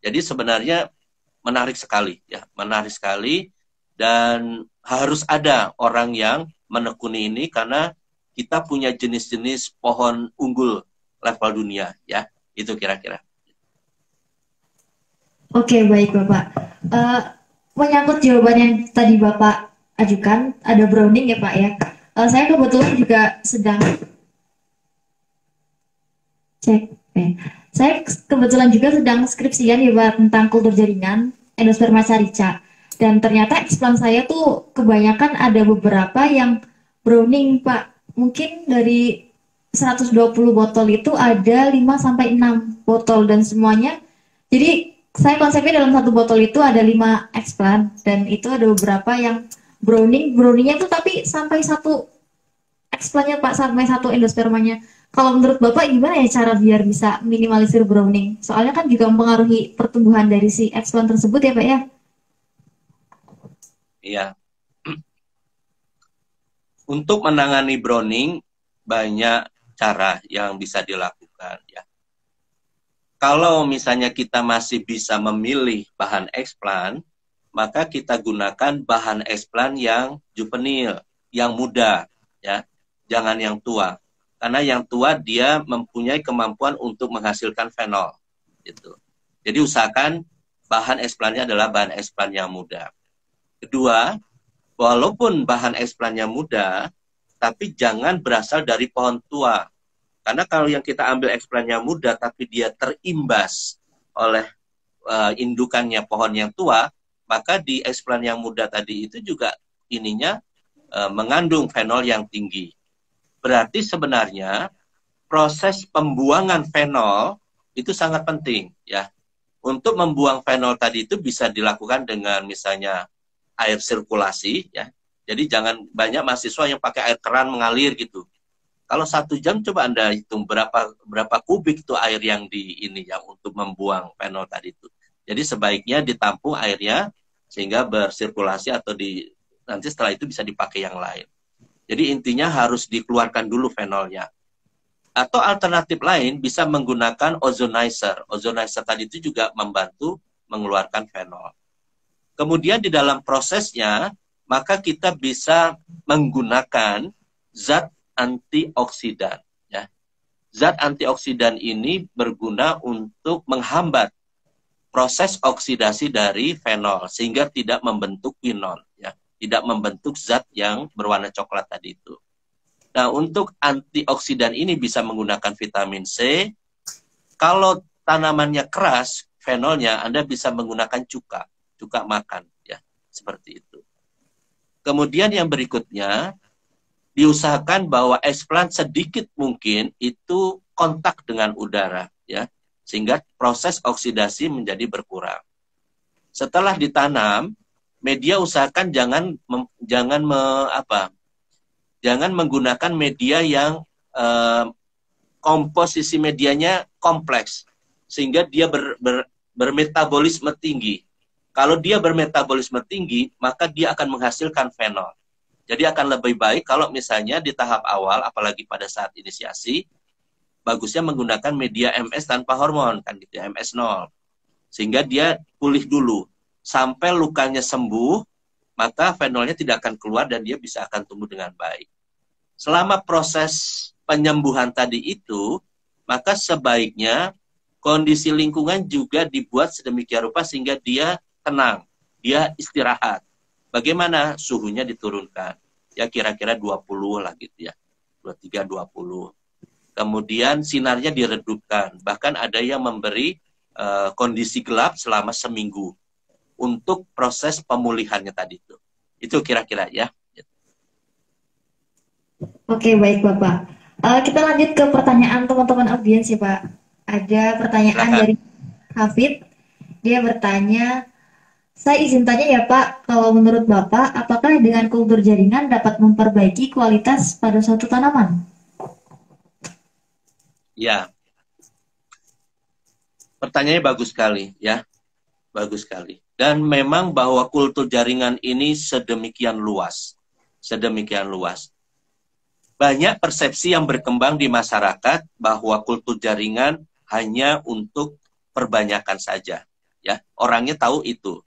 Jadi sebenarnya menarik sekali, ya, menarik sekali, dan harus ada orang yang menekuni ini karena kita punya jenis-jenis pohon unggul level dunia, ya, itu kira-kira. Oke, baik Bapak. Menyangkut jawaban yang tadi Bapak ajukan, ada browning ya Pak ya. Saya kebetulan juga sedang Saya kebetulan juga sedang skripsian ya Pak tentang kultur jaringan Endosperma carica. Dan ternyata eksplan saya tuh kebanyakan ada beberapa yang browning Pak. Mungkin dari 120 botol itu ada 5-6 botol dan semuanya. Jadi saya konsepnya dalam satu botol itu ada 5 eksplan dan itu ada beberapa yang browningnya tuh tapi sampai satu eksplannya Pak, sampai satu endospermanya. Kalau menurut Bapak gimana ya cara biar bisa minimalisir browning? Soalnya kan juga mempengaruhi pertumbuhan dari si eksplan tersebut ya Pak ya? Iya. Untuk menangani browning banyak cara yang bisa dilakukan, ya. Kalau misalnya kita masih bisa memilih bahan eksplan, maka kita gunakan bahan eksplan yang juvenil, yang muda, ya. Jangan yang tua. Karena yang tua dia mempunyai kemampuan untuk menghasilkan fenol, gitu. Jadi usahakan bahan eksplannya adalah bahan eksplan yang muda. Kedua, walaupun bahan eksplannya muda, tapi jangan berasal dari pohon tua. Karena kalau yang kita ambil eksplannya muda, tapi dia terimbas oleh indukannya pohon yang tua, maka di eksplan yang muda tadi itu juga ininya mengandung fenol yang tinggi. Berarti sebenarnya proses pembuangan fenol itu sangat penting, ya. Untuk membuang fenol tadi itu bisa dilakukan dengan misalnya air sirkulasi, ya. Jadi jangan banyak mahasiswa yang pakai air keran mengalir gitu. Kalau 1 jam coba Anda hitung berapa kubik itu air yang di ini ya untuk membuang fenol tadi itu. Jadi sebaiknya ditampung airnya sehingga bersirkulasi atau nanti setelah itu bisa dipakai yang lain. Jadi intinya harus dikeluarkan dulu fenolnya. Atau alternatif lain bisa menggunakan ozonizer. Ozonizer tadi itu juga membantu mengeluarkan fenol. Kemudian di dalam prosesnya, maka kita bisa menggunakan zat antioksidan. Ya. Zat antioksidan ini berguna untuk menghambat proses oksidasi dari fenol sehingga tidak membentuk quinol, ya, tidak membentuk zat yang berwarna coklat tadi itu. Nah, untuk antioksidan ini bisa menggunakan vitamin C. Kalau tanamannya keras, fenolnya, Anda bisa menggunakan cuka makan, ya, seperti itu. Kemudian yang berikutnya, diusahakan bahwa explant sedikit mungkin itu kontak dengan udara, ya, sehingga proses oksidasi menjadi berkurang. Setelah ditanam, media usahakan jangan menggunakan media yang komposisi medianya kompleks sehingga dia bermetabolisme tinggi. Kalau dia bermetabolisme tinggi, maka dia akan menghasilkan fenol. Jadi akan lebih baik kalau misalnya di tahap awal, apalagi pada saat inisiasi, bagusnya menggunakan media MS tanpa hormon, kan gitu, MS0. Sehingga dia pulih dulu. Sampai lukanya sembuh, maka fenolnya tidak akan keluar dan dia bisa akan tumbuh dengan baik. Selama proses penyembuhan tadi itu, maka sebaiknya kondisi lingkungan juga dibuat sedemikian rupa sehingga dia tenang, dia istirahat. Bagaimana? Suhunya diturunkan. Ya kira-kira 20 lah gitu ya. 23, 20. Kemudian sinarnya diredupkan. Bahkan ada yang memberi kondisi gelap selama seminggu untuk proses pemulihannya tadi itu. Itu kira-kira ya. Oke, baik Bapak. Kita lanjut ke pertanyaan teman-teman audiens ya Pak. Ada pertanyaan Silakan. dari Hafid. Dia bertanya, saya izin tanya ya Pak, kalau menurut Bapak, apakah dengan kultur jaringan dapat memperbaiki kualitas pada suatu tanaman? Ya. Pertanyaannya bagus sekali ya. Bagus sekali. Dan memang bahwa kultur jaringan ini sedemikian luas. Sedemikian luas. Banyak persepsi yang berkembang di masyarakat bahwa kultur jaringan hanya untuk perbanyakan saja. Ya, orangnya tahu itu.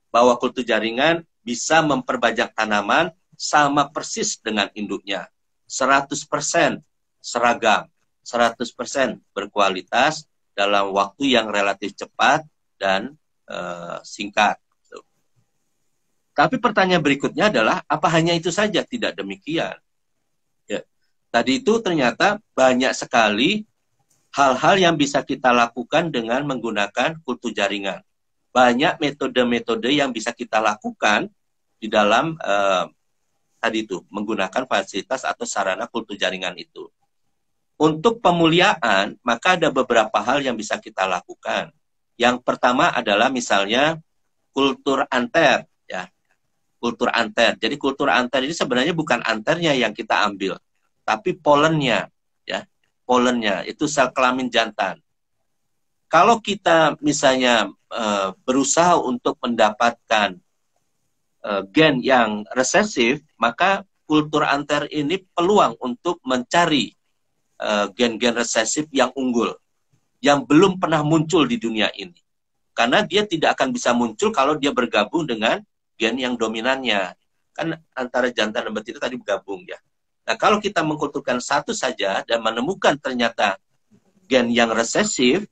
Bahwa kultur jaringan bisa memperbanyak tanaman sama persis dengan induknya. 100% seragam, 100% berkualitas dalam waktu yang relatif cepat dan singkat. Tapi pertanyaan berikutnya adalah, apa hanya itu saja? Tidak demikian. Ya. Tadi itu ternyata banyak sekali hal-hal yang bisa kita lakukan dengan menggunakan kultur jaringan. Banyak metode-metode yang bisa kita lakukan di dalam tadi itu, menggunakan fasilitas atau sarana kultur jaringan itu. Untuk pemuliaan, maka ada beberapa hal yang bisa kita lakukan. Yang pertama adalah misalnya kultur anter, ya. Kultur anter. Jadi kultur anter ini sebenarnya bukan anternya yang kita ambil, tapi polennya, ya. Polennya itu sel kelamin jantan. Kalau kita misalnya berusaha untuk mendapatkan gen yang resesif, maka kultur anter ini peluang untuk mencari gen-gen resesif yang unggul, yang belum pernah muncul di dunia ini. Karena dia tidak akan bisa muncul kalau dia bergabung dengan gen yang dominannya. Kan antara jantan dan betina tadi bergabung ya. Nah, kalau kita mengkulturkan satu saja dan menemukan ternyata gen yang resesif,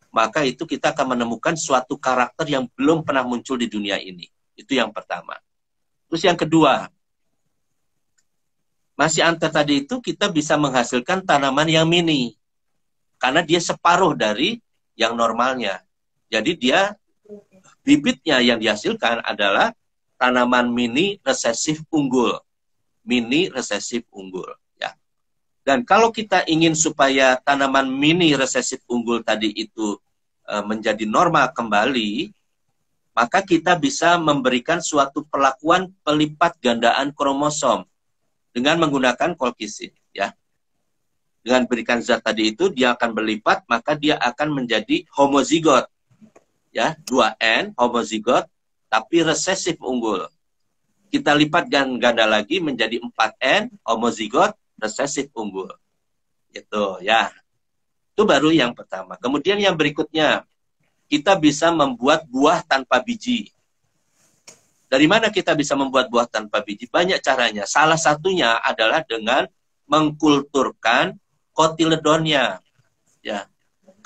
maka itu kita akan menemukan suatu karakter yang belum pernah muncul di dunia ini. Itu yang pertama. Terus yang kedua, masih antar tadi itu kita bisa menghasilkan tanaman yang mini. Karena dia separuh dari yang normalnya. Jadi dia, bibitnya yang dihasilkan adalah tanaman mini resesif unggul. Mini resesif unggul. Ya. Dan kalau kita ingin supaya tanaman mini resesif unggul tadi itu menjadi normal kembali, maka kita bisa memberikan suatu perlakuan pelipat gandaan kromosom dengan menggunakan kolkisin. Ya. Dengan berikan zat tadi itu, dia akan berlipat, maka dia akan menjadi homozigot. Ya, 2N, homozigot, tapi resesif unggul. Kita lipat ganda lagi menjadi 4N, homozigot, resesif unggul. Itu ya. Itu baru yang pertama. Kemudian yang berikutnya, kita bisa membuat buah tanpa biji. Dari mana kita bisa membuat buah tanpa biji? Banyak caranya. Salah satunya adalah dengan mengkulturkan kotiledonnya. Ya.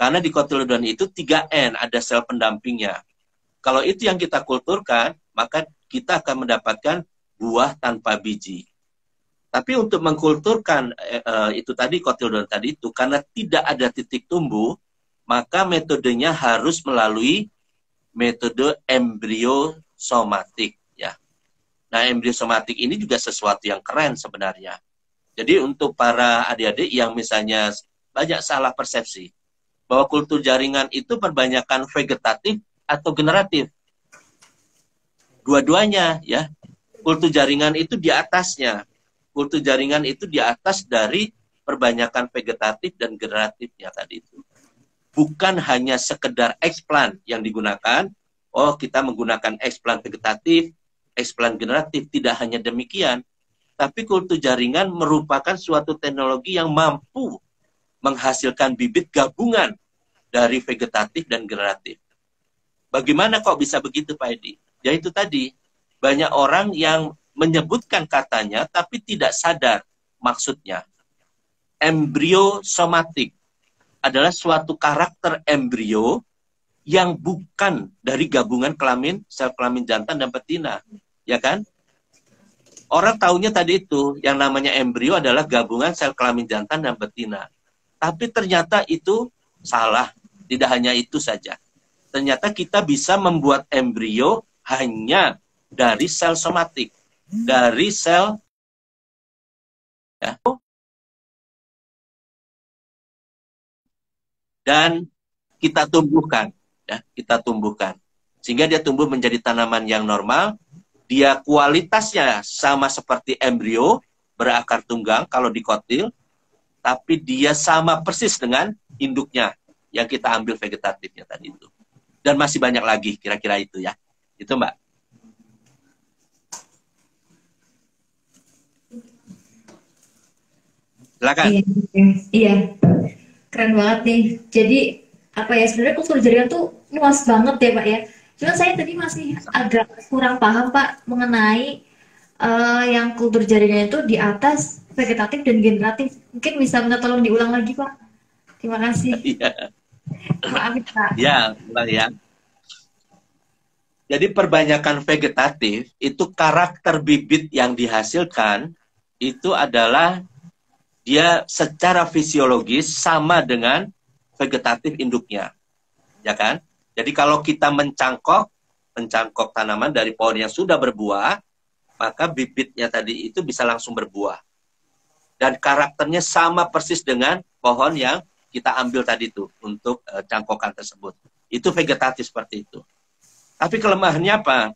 Karena di kotiledon itu 3N, ada sel pendampingnya. Kalau itu yang kita kulturkan, maka kita akan mendapatkan buah tanpa biji. Tapi untuk mengkulturkan itu tadi, kotiledon tadi itu, karena tidak ada titik tumbuh, maka metodenya harus melalui metode embriosomatik. Ya. Nah, embriosomatik ini juga sesuatu yang keren sebenarnya. Jadi untuk para adik-adik yang misalnya banyak salah persepsi, bahwa kultur jaringan itu perbanyakan vegetatif atau generatif. Dua-duanya, ya. Kultur jaringan itu di atasnya. Kultur jaringan itu di atas dari perbanyakan vegetatif dan generatifnya tadi itu. Bukan hanya sekedar explant yang digunakan, oh kita menggunakan explant vegetatif, explant generatif, tidak hanya demikian. Tapi kultur jaringan merupakan suatu teknologi yang mampu menghasilkan bibit gabungan dari vegetatif dan generatif. Bagaimana kok bisa begitu Pak Edi? Ya itu tadi, banyak orang yang menyebutkan katanya tapi tidak sadar maksudnya. Embriosomatik adalah suatu karakter embrio yang bukan dari gabungan kelamin, sel kelamin jantan dan betina. Ya kan? Orang taunya tadi itu, yang namanya embrio adalah gabungan sel kelamin jantan dan betina. Tapi ternyata itu salah. Tidak hanya itu saja. Ternyata kita bisa membuat embrio hanya dari sel somatik. Dari sel ya, dan kita tumbuhkan. Ya, kita tumbuhkan. Sehingga dia tumbuh menjadi tanaman yang normal. Dia kualitasnya sama seperti embrio, berakar tunggang kalau dikotil. Tapi dia sama persis dengan induknya yang kita ambil vegetatifnya tadi itu. Dan masih banyak lagi kira-kira itu ya. Itu Mbak. Silakan. Iya, iya, keren banget nih. Jadi apa ya, sebenarnya kultur jaringan tuh luas banget ya Pak ya. Cuman saya tadi masih agak kurang paham Pak mengenai yang kultur jaringan itu di atas vegetatif dan generatif. Mungkin bisa minta tolong diulang lagi Pak. Terima kasih. Iya. Maaf Pak. Ya, ulang ya. Jadi perbanyakan vegetatif itu karakter bibit yang dihasilkan itu adalah dia secara fisiologis sama dengan vegetatif induknya. Ya kan? Jadi kalau kita mencangkok tanaman dari pohon yang sudah berbuah, maka bibitnya tadi itu bisa langsung berbuah. Dan karakternya sama persis dengan pohon yang kita ambil tadi itu untuk cangkokan tersebut. Itu vegetatif seperti itu. Tapi kelemahannya apa?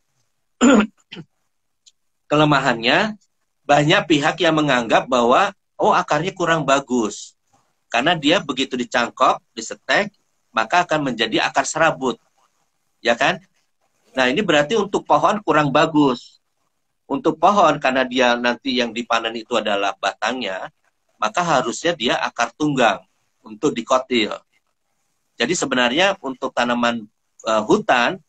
Kelemahannya banyak pihak yang menganggap bahwa oh akarnya kurang bagus. Karena dia begitu dicangkok, disetek, maka akan menjadi akar serabut. Ya kan? Nah ini berarti untuk pohon kurang bagus. Untuk pohon karena dia nanti yang dipanen itu adalah batangnya, maka harusnya dia akar tunggang untuk dikotil. Jadi sebenarnya untuk tanaman hutan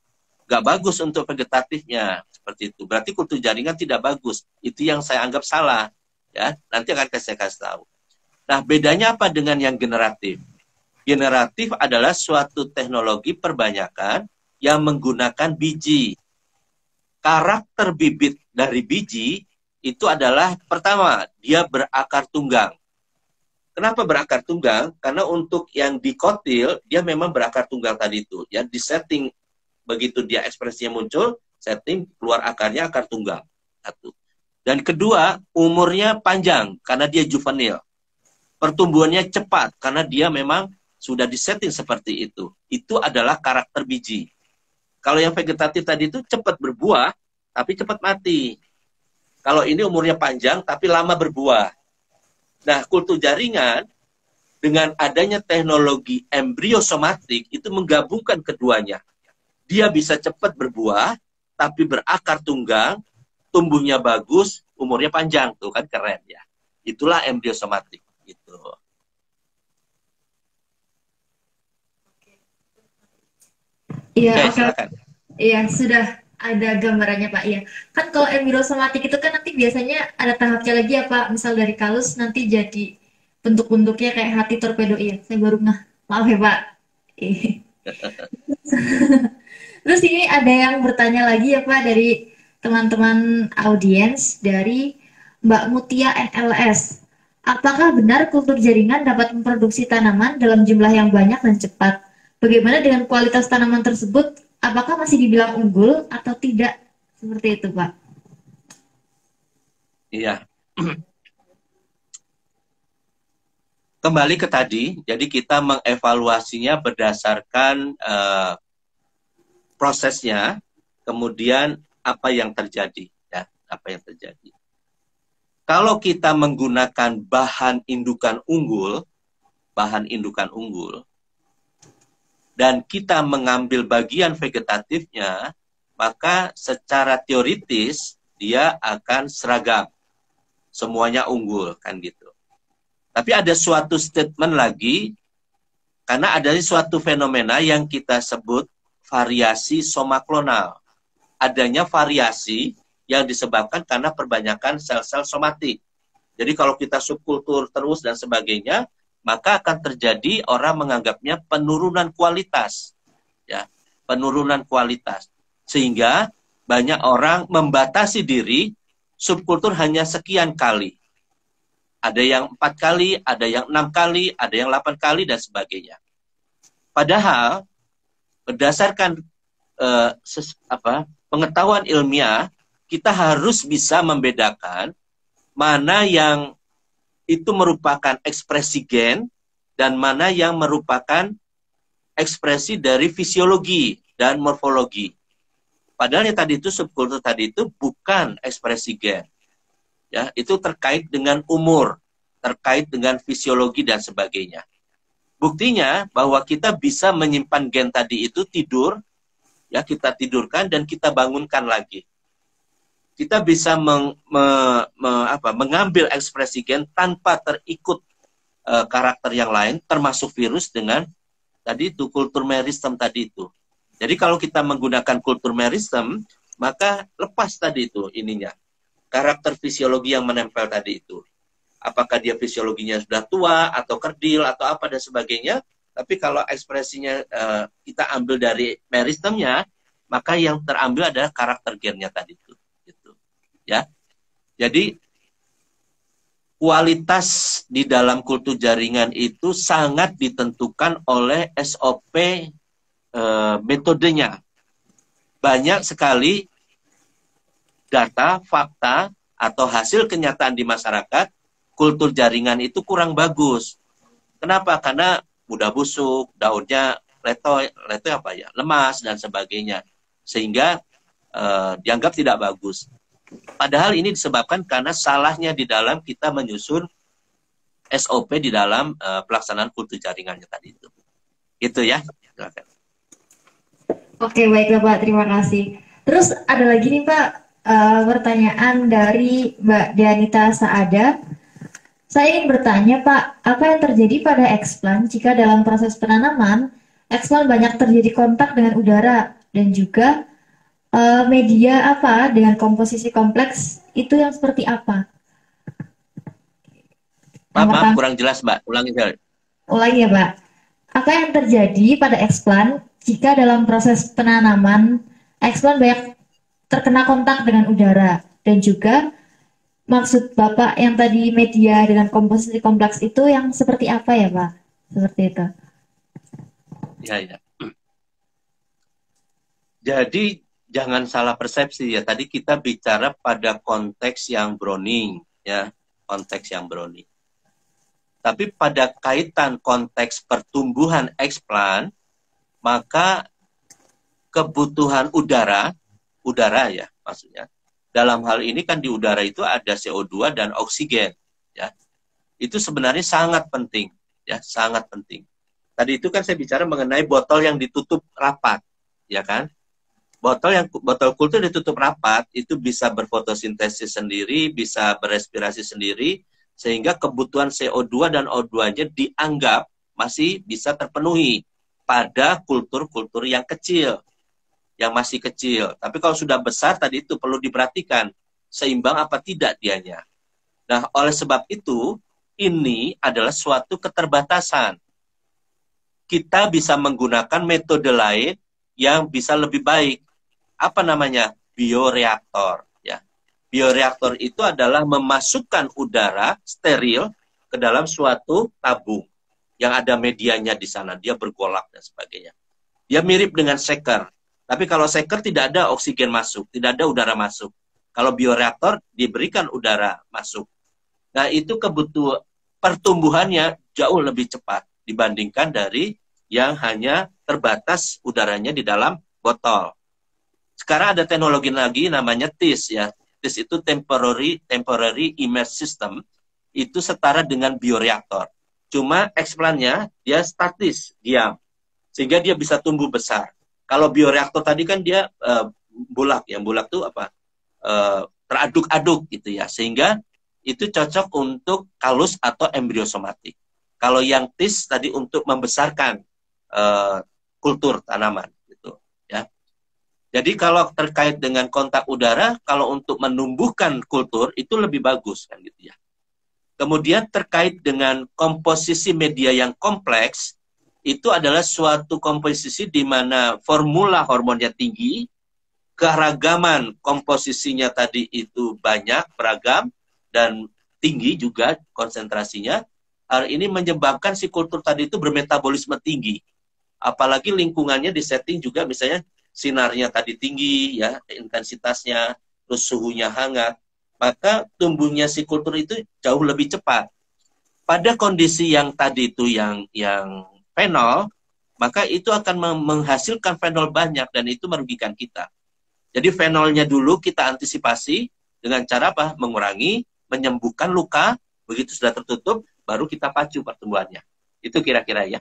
nggak bagus untuk vegetatifnya seperti itu. Berarti kultur jaringan tidak bagus. Itu yang saya anggap salah. Ya, nanti akan saya kasih tahu. Nah, bedanya apa dengan yang generatif? Generatif adalah suatu teknologi perbanyakan yang menggunakan biji. Karakter bibit dari biji itu adalah pertama, dia berakar tunggang. Kenapa berakar tunggang? Karena untuk yang dikotil, dia memang berakar tunggang tadi itu. Ya, disetting begitu dia ekspresinya muncul, setting keluar akarnya akar tunggang. Satu. Dan kedua, umurnya panjang karena dia juvenil. Pertumbuhannya cepat karena dia memang sudah disetting seperti itu. Itu adalah karakter biji. Kalau yang vegetatif tadi itu cepat berbuah, tapi cepat mati. Kalau ini umurnya panjang, tapi lama berbuah. Nah, kultur jaringan dengan adanya teknologi embriosomatik itu menggabungkan keduanya. Dia bisa cepat berbuah, tapi berakar tunggang, tumbuhnya bagus, umurnya panjang. Tuh kan keren ya. Itulah embriosomatik. Gitu. Iya, Oke, oke. silakan. Iya, sudah ada gambarannya Pak. Iya. Kan kalau embriosomatik itu kan nanti biasanya ada tahapnya lagi ya Pak. Misal dari kalus nanti jadi bentuk-bentuknya kayak hati torpedo. Iya, saya baru Maaf ya Pak. Ih. Terus ini ada yang bertanya lagi ya Pak dari teman-teman audiens dari Mbak Mutia NLS. Apakah benar kultur jaringan dapat memproduksi tanaman dalam jumlah yang banyak dan cepat? Bagaimana dengan kualitas tanaman tersebut? Apakah masih dibilang unggul atau tidak? Seperti itu Pak. Iya. Kembali ke tadi, jadi kita mengevaluasinya berdasarkan prosesnya, kemudian apa yang terjadi, ya, apa yang terjadi. Kalau kita menggunakan bahan indukan unggul, dan kita mengambil bagian vegetatifnya, maka secara teoritis dia akan seragam, semuanya unggul, kan gitu. Tapi ada suatu statement lagi, karena ada suatu fenomena yang kita sebut variasi somaklonal. Adanya variasi yang disebabkan karena perbanyakan sel-sel somatik. Jadi kalau kita subkultur terus dan sebagainya, maka akan terjadi orang menganggapnya penurunan kualitas. Ya, penurunan kualitas. Sehingga banyak orang membatasi diri, subkultur hanya sekian kali. Ada yang 4 kali, ada yang 6 kali, ada yang 8 kali, dan sebagainya. Padahal, berdasarkan pengetahuan ilmiah, kita harus bisa membedakan mana yang itu merupakan ekspresi gen dan mana yang merupakan ekspresi dari fisiologi dan morfologi. Padahal yang tadi itu, subkultur tadi itu bukan ekspresi gen. Ya, itu terkait dengan umur, terkait dengan fisiologi dan sebagainya. Buktinya bahwa kita bisa menyimpan gen tadi itu tidur, ya kita tidurkan dan kita bangunkan lagi. Kita bisa mengambil ekspresi gen tanpa terikut karakter yang lain, termasuk virus dengan tadi itu kultur meristem tadi itu. Jadi kalau kita menggunakan kultur meristem, maka lepas tadi itu ininya, karakter fisiologi yang menempel tadi itu. Apakah dia fisiologinya sudah tua atau kerdil atau apa dan sebagainya. Tapi kalau ekspresinya kita ambil dari meristemnya, maka yang terambil adalah karakter gennya tadi itu. Ya, jadi kualitas di dalam kultur jaringan itu sangat ditentukan oleh SOP metodenya. Banyak sekali data, fakta, atau hasil kenyataan di masyarakat, kultur jaringan itu kurang bagus. Kenapa? Karena mudah busuk, daunnya letoy apa ya, lemas dan sebagainya, sehingga dianggap tidak bagus. Padahal ini disebabkan karena salahnya di dalam kita menyusun SOP di dalam pelaksanaan kultur jaringannya tadi itu. Itu ya. Silakan. Oke, baiklah Pak, terima kasih. Terus ada lagi nih Pak, pertanyaan dari Mbak Dianita Saada. Saya ingin bertanya Pak, apa yang terjadi pada eksplan jika dalam proses penanaman, eksplan banyak terjadi kontak dengan udara dan juga media apa dengan komposisi kompleks itu yang seperti apa? Maaf, kurang jelas Mbak, ulangi ya Pak. Apa yang terjadi pada eksplan jika dalam proses penanaman eksplan banyak terkena kontak dengan udara dan juga maksud Bapak yang tadi media dengan komposisi kompleks itu yang seperti apa ya Pak? Seperti itu. Ya. Jadi jangan salah persepsi ya. Tadi kita bicara pada konteks yang Browning, ya, konteks yang Browning. Tapi pada kaitan konteks pertumbuhan eksplan, maka kebutuhan udara ya maksudnya. Dalam hal ini kan di udara itu ada CO2 dan oksigen, ya. Itu sebenarnya sangat penting, ya, sangat penting. Tadi itu kan saya bicara mengenai botol yang ditutup rapat, ya kan? Botol kultur ditutup rapat itu bisa berfotosintesis sendiri, bisa berespirasi sendiri, sehingga kebutuhan CO2 dan O2-nya dianggap masih bisa terpenuhi pada kultur-kultur yang kecil, yang masih kecil. Tapi kalau sudah besar tadi itu perlu diperhatikan seimbang apa tidak dianya. Nah, oleh sebab itu ini adalah suatu keterbatasan. kita bisa menggunakan metode lain yang bisa lebih baik. Apa namanya? Bioreaktor. Ya. Bioreaktor itu adalah memasukkan udara steril ke dalam suatu tabung yang ada medianya di sana. Dia bergolak dan sebagainya. Dia mirip dengan shaker. Tapi kalau shaker tidak ada oksigen masuk, tidak ada udara masuk. Kalau bioreaktor diberikan udara masuk. Nah, itu kebutuhan pertumbuhannya jauh lebih cepat dibandingkan dari yang hanya terbatas udaranya di dalam botol. Sekarang ada teknologi lagi namanya TIS ya. TIS itu temporary immersion system. Itu setara dengan bioreaktor. Cuma eksplannya dia statis, diam. Sehingga dia bisa tumbuh besar. Kalau bioreaktor tadi kan dia bulak ya. Bulak itu apa? Teraduk-aduk gitu ya. Sehingga itu cocok untuk kalus atau embriosomatik. Kalau yang TIS tadi untuk membesarkan kultur tanaman gitu ya. Jadi kalau terkait dengan kontak udara, kalau untuk menumbuhkan kultur itu lebih bagus kan gitu ya. Kemudian terkait dengan komposisi media yang kompleks, itu adalah suatu komposisi di mana formula hormonnya tinggi, keragaman komposisinya tadi itu banyak, beragam, dan tinggi juga konsentrasinya. Hal ini menyebabkan si kultur tadi itu bermetabolisme tinggi. Apalagi lingkungannya disetting juga misalnya sinarnya tadi tinggi, ya intensitasnya, terus suhunya hangat. Maka tumbuhnya si kultur itu jauh lebih cepat. Pada kondisi yang tadi itu yang fenol, maka itu akan menghasilkan fenol banyak dan itu merugikan kita. Jadi fenolnya dulu kita antisipasi dengan cara apa? Mengurangi, menyembuhkan luka, begitu sudah tertutup, baru kita pacu pertumbuhannya. Itu kira-kira ya.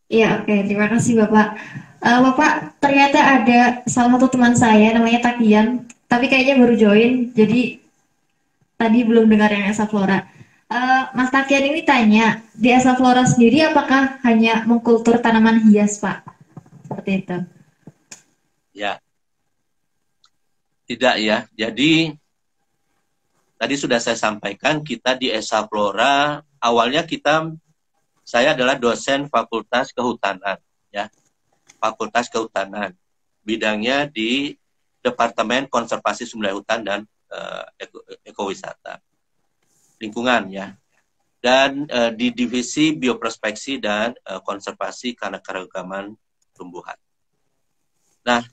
Iya, oke. Terima kasih, Bapak. Bapak, ternyata ada salah satu teman saya, namanya Takian, tapi kayaknya baru join, jadi tadi belum dengar yang Esa Flora. Mas Takian ini tanya, di Esa Flora sendiri apakah hanya mengkultur tanaman hias, Pak? Seperti itu. Ya. Tidak ya. Jadi, tadi sudah saya sampaikan, kita di Esa Flora, awalnya saya adalah dosen Fakultas Kehutanan, ya, Fakultas Kehutanan, bidangnya di Departemen Konservasi Sumber Daya Hutan dan Ekowisata, lingkungan, ya, dan di Divisi Bioprospeksi dan Konservasi Keanekaragaman Tumbuhan. Nah,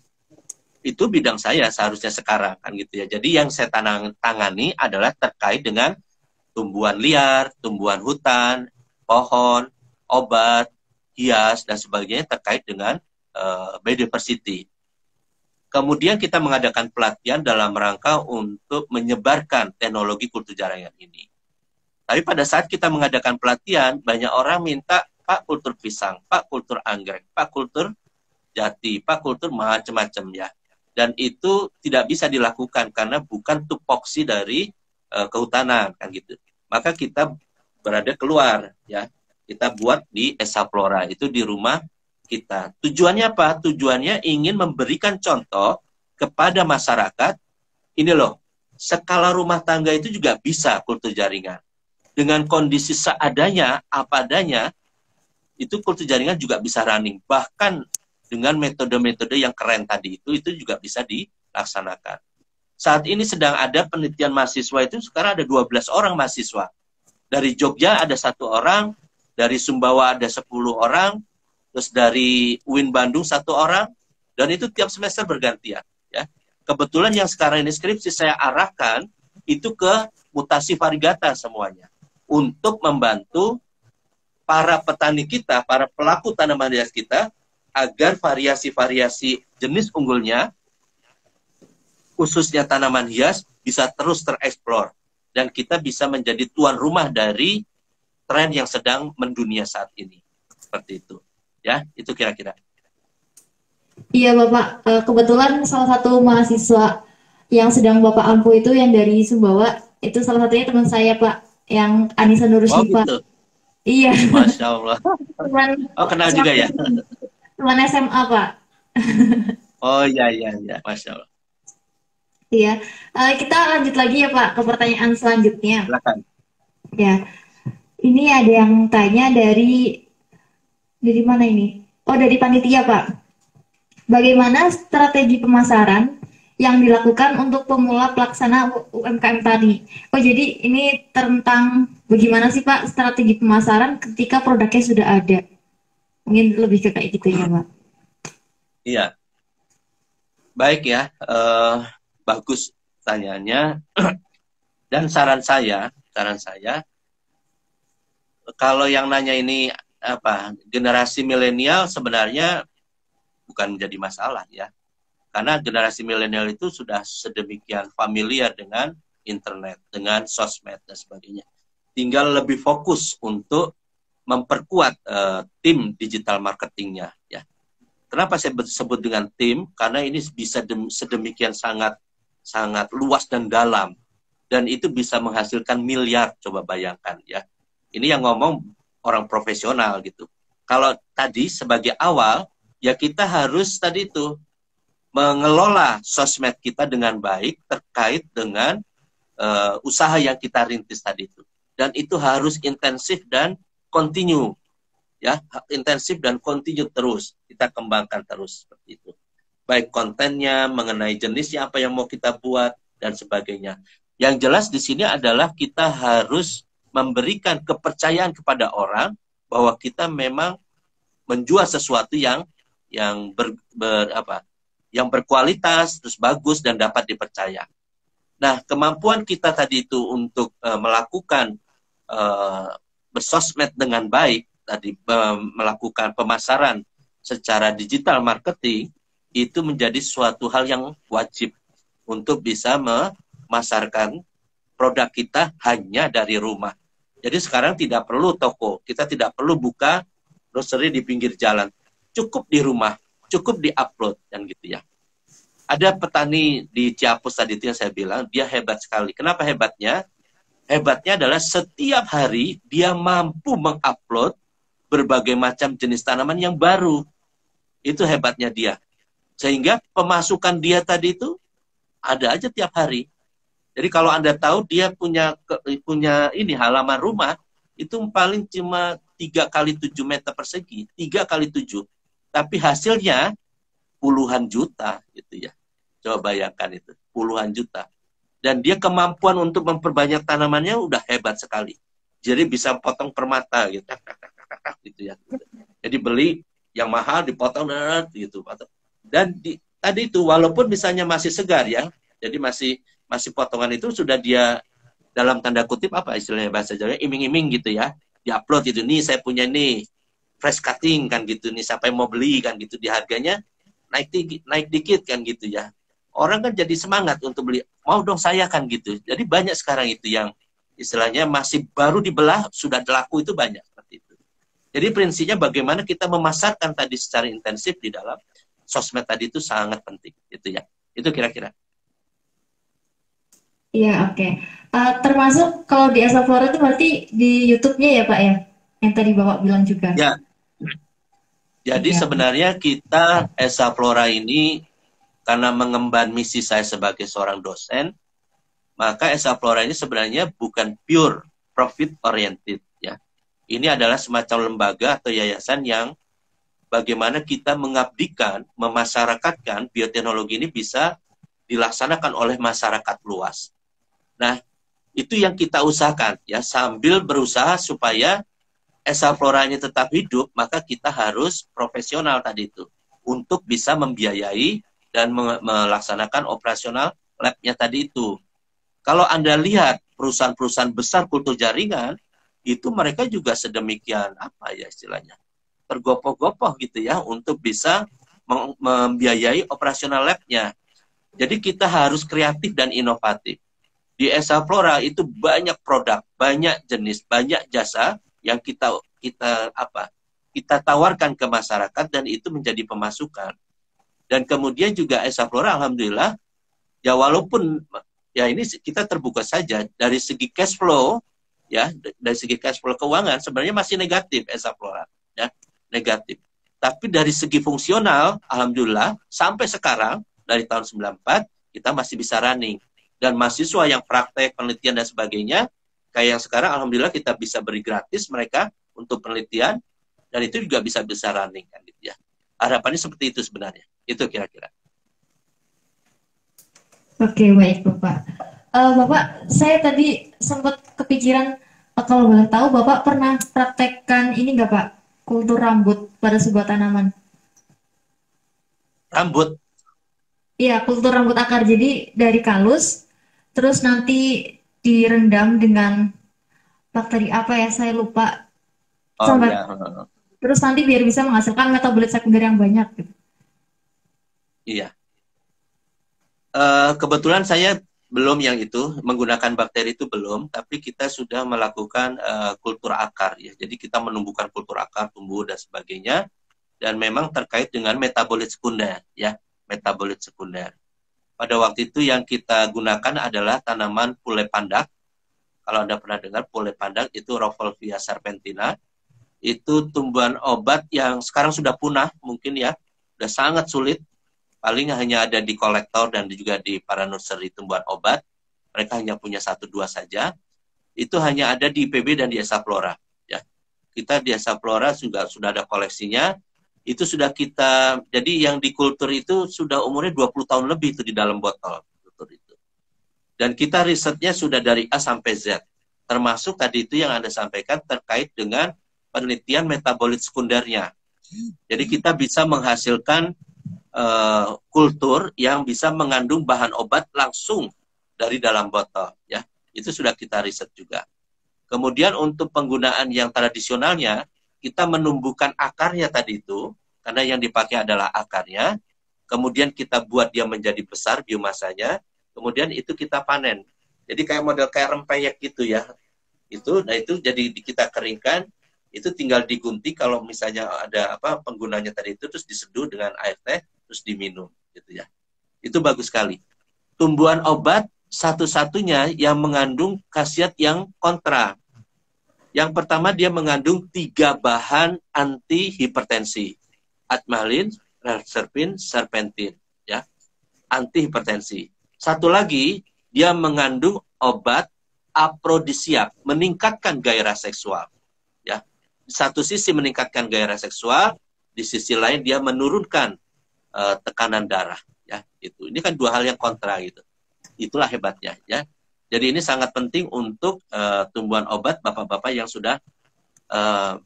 itu bidang saya seharusnya sekarang, kan gitu ya. Jadi yang saya tangani adalah terkait dengan tumbuhan liar, tumbuhan hutan, pohon, obat, hias, dan sebagainya terkait dengan biodiversity. Kemudian kita mengadakan pelatihan dalam rangka untuk menyebarkan teknologi kultur jaringan ini. Tapi pada saat kita mengadakan pelatihan, banyak orang minta, Pak kultur pisang, Pak kultur anggrek, Pak kultur jati, Pak kultur macam-macam ya. Dan itu tidak bisa dilakukan karena bukan tupoksi dari kehutanan, kan gitu. Maka kita berada keluar ya, kita buat di Esa Flora itu di rumah kita. Tujuannya apa? Tujuannya ingin memberikan contoh kepada masyarakat. Ini loh, skala rumah tangga itu juga bisa kultur jaringan dengan kondisi seadanya, apa adanya, itu kultur jaringan juga bisa running. Bahkan dengan metode-metode yang keren tadi itu juga bisa dilaksanakan. Saat ini sedang ada penelitian mahasiswa itu sekarang ada 12 orang mahasiswa. Dari Jogja ada 1 orang, dari Sumbawa ada 10 orang, terus dari UIN Bandung 1 orang, dan itu tiap semester bergantian. Ya. Kebetulan yang sekarang ini skripsi saya arahkan itu ke mutasi variegata semuanya. Untuk membantu para petani kita, para pelaku tanaman hias kita, agar variasi-variasi jenis unggulnya, khususnya tanaman hias, bisa terus tereksplor. Dan kita bisa menjadi tuan rumah dari tren yang sedang mendunia saat ini. Seperti itu. Ya, itu kira-kira. Iya, Bapak. Kebetulan salah satu mahasiswa yang sedang Bapak ampu itu yang dari Sumbawa, itu salah satunya teman saya, Pak, yang Anissa Nurusyifa. Gitu. Iya. Masya Allah. Kenal juga ya? Teman SMA, Pak. Oh iya, Masya Allah. Iya, kita lanjut lagi ya Pak ke pertanyaan selanjutnya. Silakan. Ya, Ini ada yang tanya dari mana ini? Oh, dari panitia, Pak. Bagaimana strategi pemasaran yang dilakukan untuk pemula pelaksana UMKM tani? Oh, jadi ini tentang bagaimana sih Pak strategi pemasaran ketika produknya sudah ada? Mungkin lebih ke kayak gitu ya Pak. Iya, baik ya. Bagus tanyanya. Dan saran saya, kalau yang nanya ini apa generasi milenial sebenarnya bukan menjadi masalah ya. Karena generasi milenial itu sudah sedemikian familiar dengan internet, dengan sosmed dan sebagainya. Tinggal lebih fokus untuk memperkuat tim digital marketingnya. Ya. Kenapa saya sebut dengan tim? Karena ini bisa sedemikian sangat luas dan dalam. Dan itu bisa menghasilkan miliar, coba bayangkan ya. Ini yang ngomong orang profesional gitu. Kalau tadi sebagai awal, ya kita harus tadi itu mengelola sosmed kita dengan baik terkait dengan usaha yang kita rintis tadi itu. Dan itu harus intensif dan continue. Ya, intensif dan continue terus. Kita kembangkan terus seperti itu. Baik kontennya, mengenai jenisnya apa yang mau kita buat, dan sebagainya. Yang jelas di sini adalah kita harus memberikan kepercayaan kepada orang bahwa kita memang menjual sesuatu yang berkualitas, terus bagus dan dapat dipercaya. Nah, kemampuan kita tadi itu untuk melakukan bersosmed dengan baik, tadi melakukan pemasaran secara digital marketing itu menjadi suatu hal yang wajib untuk bisa memasarkan produk kita hanya dari rumah. Jadi sekarang tidak perlu toko, kita tidak perlu buka grocery di pinggir jalan. Cukup di rumah, cukup di-upload, dan gitu ya. Ada petani di Ciapus tadi itu yang saya bilang, dia hebat sekali. Kenapa hebatnya? Hebatnya adalah setiap hari dia mampu mengupload berbagai macam jenis tanaman yang baru. Itu hebatnya dia. Sehingga pemasukan dia tadi itu ada aja tiap hari. Jadi kalau Anda tahu dia punya ini halaman rumah itu paling cuma 3 kali 7 meter persegi, 3 kali 7. Tapi hasilnya puluhan juta gitu ya. Coba bayangkan itu, puluhan juta. Dan dia kemampuan untuk memperbanyak tanamannya udah hebat sekali. Jadi bisa potong permata gitu. Gitu ya. Jadi beli yang mahal dipotong gitu. Dan tadi itu walaupun misalnya masih segar ya. Jadi masih potongan itu sudah dia dalam tanda kutip apa istilahnya bahasa Jawa iming-iming gitu ya. Di-upload itu nih saya punya nih fresh cutting kan gitu nih siapa yang mau beli kan gitu di harganya naik dikit kan gitu ya. Orang kan jadi semangat untuk beli. Mau dong saya kan gitu. Jadi banyak sekarang itu yang istilahnya masih baru dibelah sudah laku itu banyak seperti itu. Jadi prinsipnya bagaimana kita memasarkan tadi secara intensif di dalam sosmed tadi itu sangat penting gitu ya. Itu kira-kira. Iya, oke. Termasuk kalau di Esa Flora itu berarti di YouTube-nya ya Pak ya? Yang tadi Bapak bilang juga. Ya. Jadi Iya. sebenarnya kita Esa Flora ini karena mengemban misi saya sebagai seorang dosen, maka Esa Flora ini sebenarnya bukan pure profit oriented ya. Ini adalah semacam lembaga atau yayasan yang bagaimana kita mengabdikan, memasyarakatkan bioteknologi ini bisa dilaksanakan oleh masyarakat luas. Nah, itu yang kita usahakan ya, sambil berusaha supaya Esa Flora ini tetap hidup, maka kita harus profesional tadi itu untuk bisa membiayai dan melaksanakan operasional lab-nya tadi itu. Kalau Anda lihat perusahaan-perusahaan besar kultur jaringan, itu mereka juga sedemikian apa ya istilahnya, tergopoh-gopoh gitu ya untuk bisa membiayai operasional lab-nya. Jadi kita harus kreatif dan inovatif. Di Esa Flora itu banyak produk, banyak jenis, banyak jasa yang kita tawarkan ke masyarakat dan itu menjadi pemasukan. Dan kemudian juga Esa Flora alhamdulillah ya walaupun ya ini kita terbuka saja dari segi cash flow ya, dari segi cash flow keuangan sebenarnya masih negatif Esa Flora ya, negatif. Tapi dari segi fungsional alhamdulillah sampai sekarang dari tahun 94 kita masih bisa running. Dan mahasiswa yang praktek, penelitian dan sebagainya Kayak yang sekarang alhamdulillah kita bisa beri gratis mereka untuk penelitian, dan itu juga bisa running kan gitu ya. Harapannya seperti itu sebenarnya. Itu kira-kira. Oke, baik Bapak. Bapak, saya tadi sempat kepikiran, kalau boleh tahu Bapak pernah praktekkan ini nggak Pak, kultur rambut pada sebuah tanaman? Rambut. Iya, kultur rambut akar. Jadi dari kalus, terus nanti direndam dengan bakteri apa ya, saya lupa. Oh Sampai, ya. terus nanti biar bisa menghasilkan metabolit sekunder yang banyak gitu. Iya. Kebetulan saya belum yang itu, menggunakan bakteri itu belum, tapi kita sudah melakukan kultur akar ya. Jadi kita menumbuhkan kultur akar, tumbuh dan sebagainya, dan memang terkait dengan metabolit sekunder ya, metabolit sekunder. Pada waktu itu yang kita gunakan adalah tanaman pule pandak. Kalau Anda pernah dengar pule pandak itu Rauwolfia serpentina. Itu tumbuhan obat yang sekarang sudah punah mungkin ya. Sudah sangat sulit. Paling hanya ada di kolektor dan juga di para nursery tumbuhan obat. Mereka hanya punya 1-2 saja. Itu hanya ada di IPB dan di Esa Flora. Ya. Kita di Esa Flora sudah ada koleksinya. Itu sudah kita, jadi yang dikultur itu sudah umurnya 20 tahun lebih itu di dalam botol. Itu. Dan kita risetnya sudah dari A sampai Z. Termasuk tadi itu yang Anda sampaikan terkait dengan penelitian metabolit sekundernya. Jadi kita bisa menghasilkan kultur yang bisa mengandung bahan obat langsung dari dalam botol. Ya, itu sudah kita riset juga. Kemudian untuk penggunaan yang tradisionalnya, kita menumbuhkan akarnya tadi itu, karena yang dipakai adalah akarnya, kemudian kita buat dia menjadi besar biomasanya, kemudian itu kita panen. Jadi kayak model kayak rempeyek gitu ya. Nah itu jadi kita keringkan, itu tinggal digunting kalau misalnya ada penggunanya tadi itu, terus diseduh dengan air teh, terus diminum gitu ya. Itu bagus sekali. Tumbuhan obat satu-satunya yang mengandung khasiat yang kontra. Yang pertama dia mengandung 3 bahan anti hipertensi. Atmalin, relserpin, serpentin, ya. Anti hipertensi. Satu lagi dia mengandung obat aprodisiak, meningkatkan gairah seksual, ya. Di satu sisi meningkatkan gairah seksual, di sisi lain dia menurunkan tekanan darah, ya. Itu. Ini kan 2 hal yang kontra gitu. Itulah hebatnya, ya. Jadi ini sangat penting untuk tumbuhan obat bapak-bapak yang sudah 5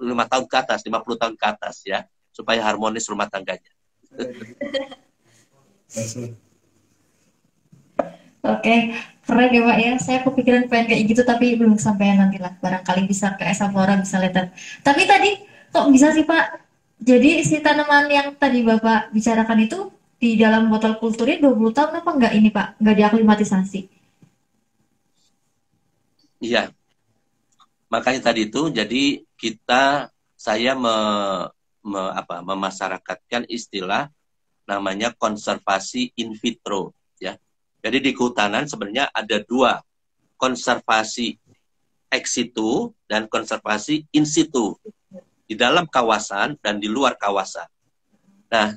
tahun ke atas, 50 tahun ke atas ya, supaya harmonis rumah tangganya. Oke, keren ya Pak ya. Saya kepikiran pengen kayak gitu tapi belum kesampaian, nantilah. Barangkali bisa ke Esa Flora, bisa lihat. Tapi tadi kok bisa sih Pak? Jadi si tanaman yang tadi Bapak bicarakan itu di dalam botol kulturnya 20 tahun apa enggak ini Pak? Enggak diaklimatisasi? Iya, makanya tadi itu jadi saya memasyarakatkan istilah namanya konservasi in vitro, ya. Jadi di kehutanan sebenarnya ada 2, konservasi ex situ dan konservasi in situ, di dalam kawasan dan di luar kawasan. Nah,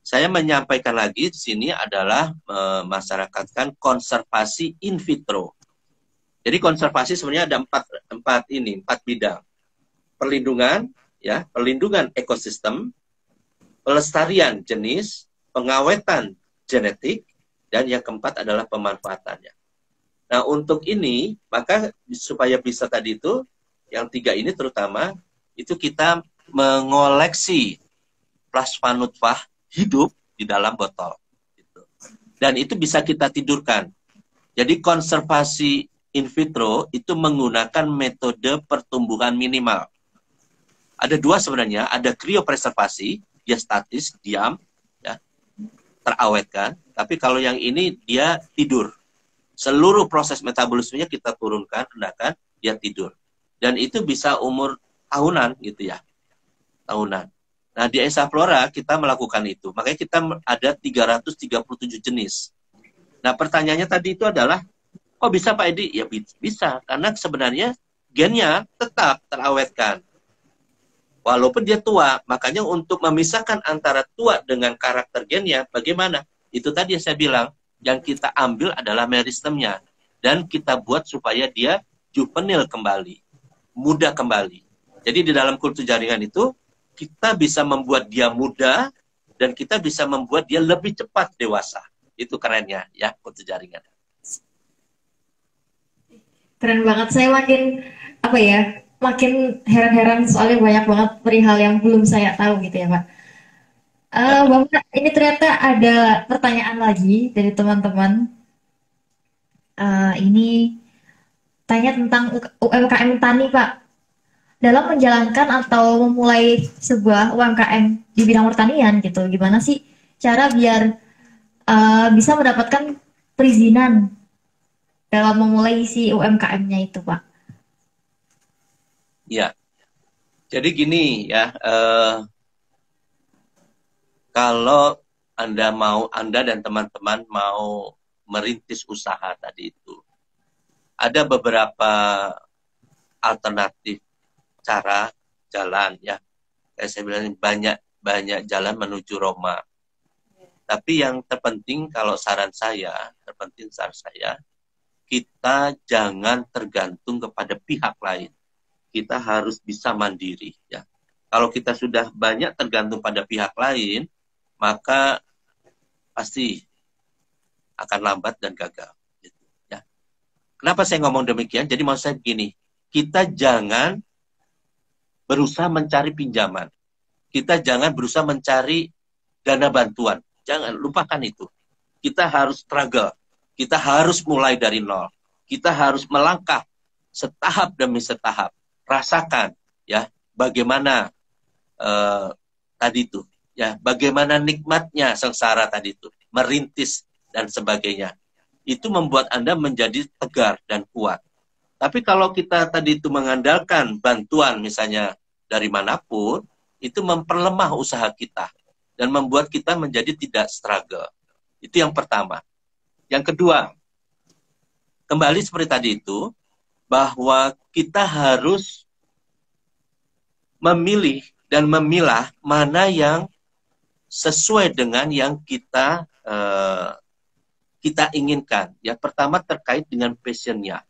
saya menyampaikan lagi di sini adalah memasyarakatkan konservasi in vitro. Jadi konservasi sebenarnya ada 4 bidang. Perlindungan, ya, perlindungan ekosistem, pelestarian jenis, pengawetan genetik, dan yang keempat adalah pemanfaatannya. Nah, untuk ini, maka supaya bisa tadi itu, yang 3 ini terutama, itu kita mengoleksi plasma nutfah hidup di dalam botol. Gitu. Dan itu bisa kita tidurkan. Jadi konservasi in vitro itu menggunakan metode pertumbuhan minimal. Ada 2 sebenarnya, ada kriopreservasi, dia statis, diam, ya, terawetkan. Tapi kalau yang ini dia tidur. Seluruh proses metabolismenya kita turunkan, rendahkan, dia tidur. Dan itu bisa umur tahunan gitu ya. Tahunan. Nah, di Esa Flora kita melakukan itu. Makanya kita ada 337 jenis. Nah, pertanyaannya tadi itu adalah, kok bisa Pak Edi? Ya bisa, karena sebenarnya gennya tetap terawetkan. Walaupun dia tua, makanya untuk memisahkan antara tua dengan karakter gennya, bagaimana? Itu tadi yang saya bilang, yang kita ambil adalah meristemnya. dan kita buat supaya dia juvenil kembali, muda kembali. Jadi di dalam kultur jaringan itu kita bisa membuat dia muda dan kita bisa membuat dia lebih cepat dewasa. Itu kerennya ya kultur jaringan. Keren banget, saya makin apa ya, makin heran-heran soalnya banyak banget perihal yang belum saya tahu gitu ya Pak. Bapak, ini ternyata ada pertanyaan lagi dari teman-teman. Ini tanya tentang UMKM tani Pak. Dalam menjalankan atau memulai sebuah UMKM di bidang pertanian gitu, gimana sih cara biar bisa mendapatkan perizinan dalam memulai si UMKM-nya itu, Pak? Ya, jadi gini ya, kalau Anda dan teman-teman mau merintis usaha tadi itu, ada beberapa alternatif cara jalan ya. Kayak saya bilang banyak jalan menuju Roma. Tapi yang terpenting saran saya, kita jangan tergantung kepada pihak lain. Kita harus bisa mandiri ya. Kalau kita sudah banyak tergantung pada pihak lain, maka pasti akan lambat dan gagal. Gitu, ya. Kenapa saya ngomong demikian? Jadi maksud saya begini, kita jangan berusaha mencari pinjaman. Kita jangan berusaha mencari dana bantuan. Jangan, lupakan itu. Kita harus struggle. Kita harus mulai dari nol. Kita harus melangkah setahap demi setahap. Rasakan ya bagaimana tadi itu, ya bagaimana nikmatnya sengsara tadi itu, merintis dan sebagainya. Itu membuat Anda menjadi tegar dan kuat. Tapi kalau kita tadi itu mengandalkan bantuan misalnya dari manapun, itu memperlemah usaha kita dan membuat kita menjadi tidak struggle. Itu yang pertama. Yang kedua, kembali seperti tadi itu, bahwa kita harus memilih dan memilah mana yang sesuai dengan yang kita inginkan. Yang pertama terkait dengan passionnya,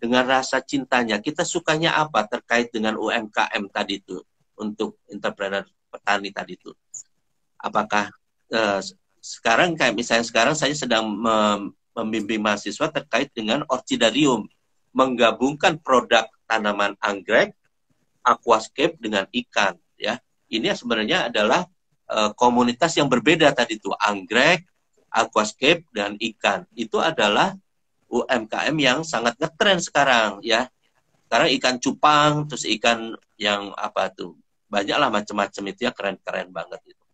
dengan rasa cintanya. Kita sukanya apa terkait dengan UMKM tadi itu, untuk entrepreneur petani tadi itu. Apakah sekarang kayak misalnya sekarang saya sedang membimbing mahasiswa terkait dengan orchidarium, menggabungkan produk tanaman anggrek, aquascape dengan ikan ya. Ini sebenarnya adalah komunitas yang berbeda tadi itu, anggrek, aquascape dan ikan. Itu adalah UMKM yang sangat ngetren sekarang ya. Sekarang ikan cupang, terus ikan yang apa tuh, banyaklah macam-macam itu ya, keren-keren banget itu.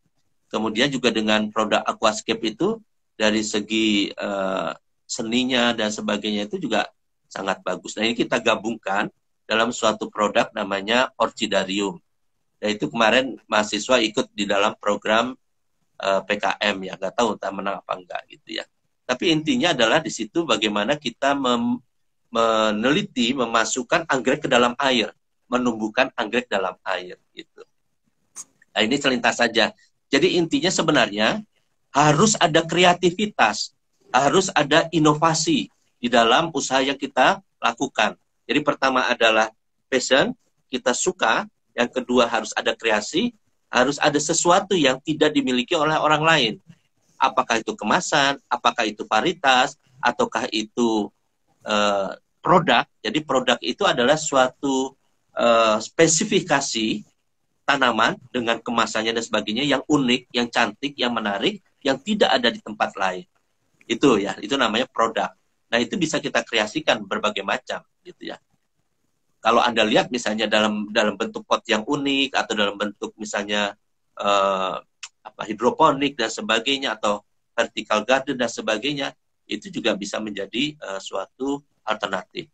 Kemudian juga dengan produk aquascape itu dari segi seninya dan sebagainya itu juga sangat bagus. Nah ini kita gabungkan dalam suatu produk namanya orchidarium. Dan itu kemarin mahasiswa ikut di dalam program PKM ya, nggak tahu entah menang apa enggak gitu ya. Tapi intinya adalah di situ bagaimana kita meneliti, memasukkan anggrek ke dalam air, menumbuhkan anggrek dalam air gitu. Nah ini selintas saja. Jadi intinya sebenarnya harus ada kreativitas, harus ada inovasi di dalam usaha yang kita lakukan. Jadi pertama adalah passion, kita suka. Yang kedua harus ada kreasi, harus ada sesuatu yang tidak dimiliki oleh orang lain. Apakah itu kemasan, apakah itu varietas, ataukah itu produk. Jadi produk itu adalah suatu spesifikasi tanaman dengan kemasannya dan sebagainya yang unik, yang cantik, yang menarik, yang tidak ada di tempat lain. Itu ya, itu namanya produk. Nah, itu bisa kita kreasikan berbagai macam gitu ya. Kalau Anda lihat misalnya dalam bentuk pot yang unik atau dalam bentuk misalnya hidroponik dan sebagainya atau vertical garden dan sebagainya, itu juga bisa menjadi suatu alternatif.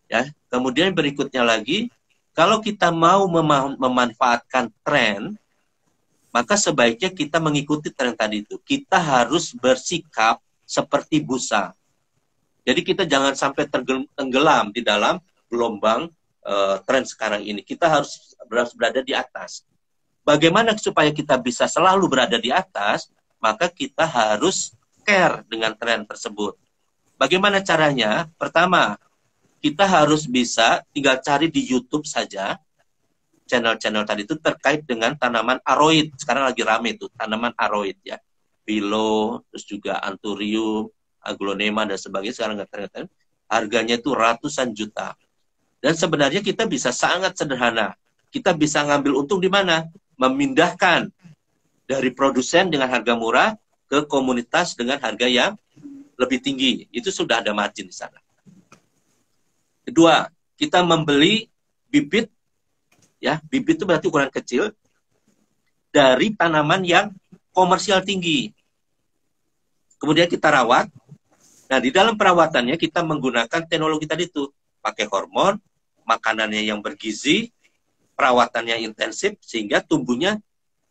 Ya. Kemudian berikutnya lagi, kalau kita mau memanfaatkan tren, maka sebaiknya kita mengikuti tren tadi itu. Kita harus bersikap seperti busa. Jadi kita jangan sampai tenggelam di dalam gelombang tren sekarang ini. Kita harus berada di atas. Bagaimana supaya kita bisa selalu berada di atas? Maka kita harus care dengan tren tersebut. Bagaimana caranya? Pertama, kita harus bisa tinggal cari di YouTube saja channel-channel tadi itu terkait dengan tanaman aroid. Sekarang lagi rame tuh tanaman aroid ya. Bilo, terus juga anthurium, aglonema dan sebagainya sekarang ngetren. Harganya itu ratusan juta. Dan sebenarnya kita bisa sangat sederhana. Kita bisa ngambil untung di mana? Memindahkan dari produsen dengan harga murah ke komunitas dengan harga yang lebih tinggi. Itu sudah ada margin di sana. Kedua, kita membeli bibit, ya, bibit itu berarti ukuran kecil, dari tanaman yang komersial tinggi. Kemudian kita rawat. Nah, di dalam perawatannya kita menggunakan teknologi tadi itu. Pakai hormon, makanannya yang bergizi, perawatannya intensif, sehingga tumbuhnya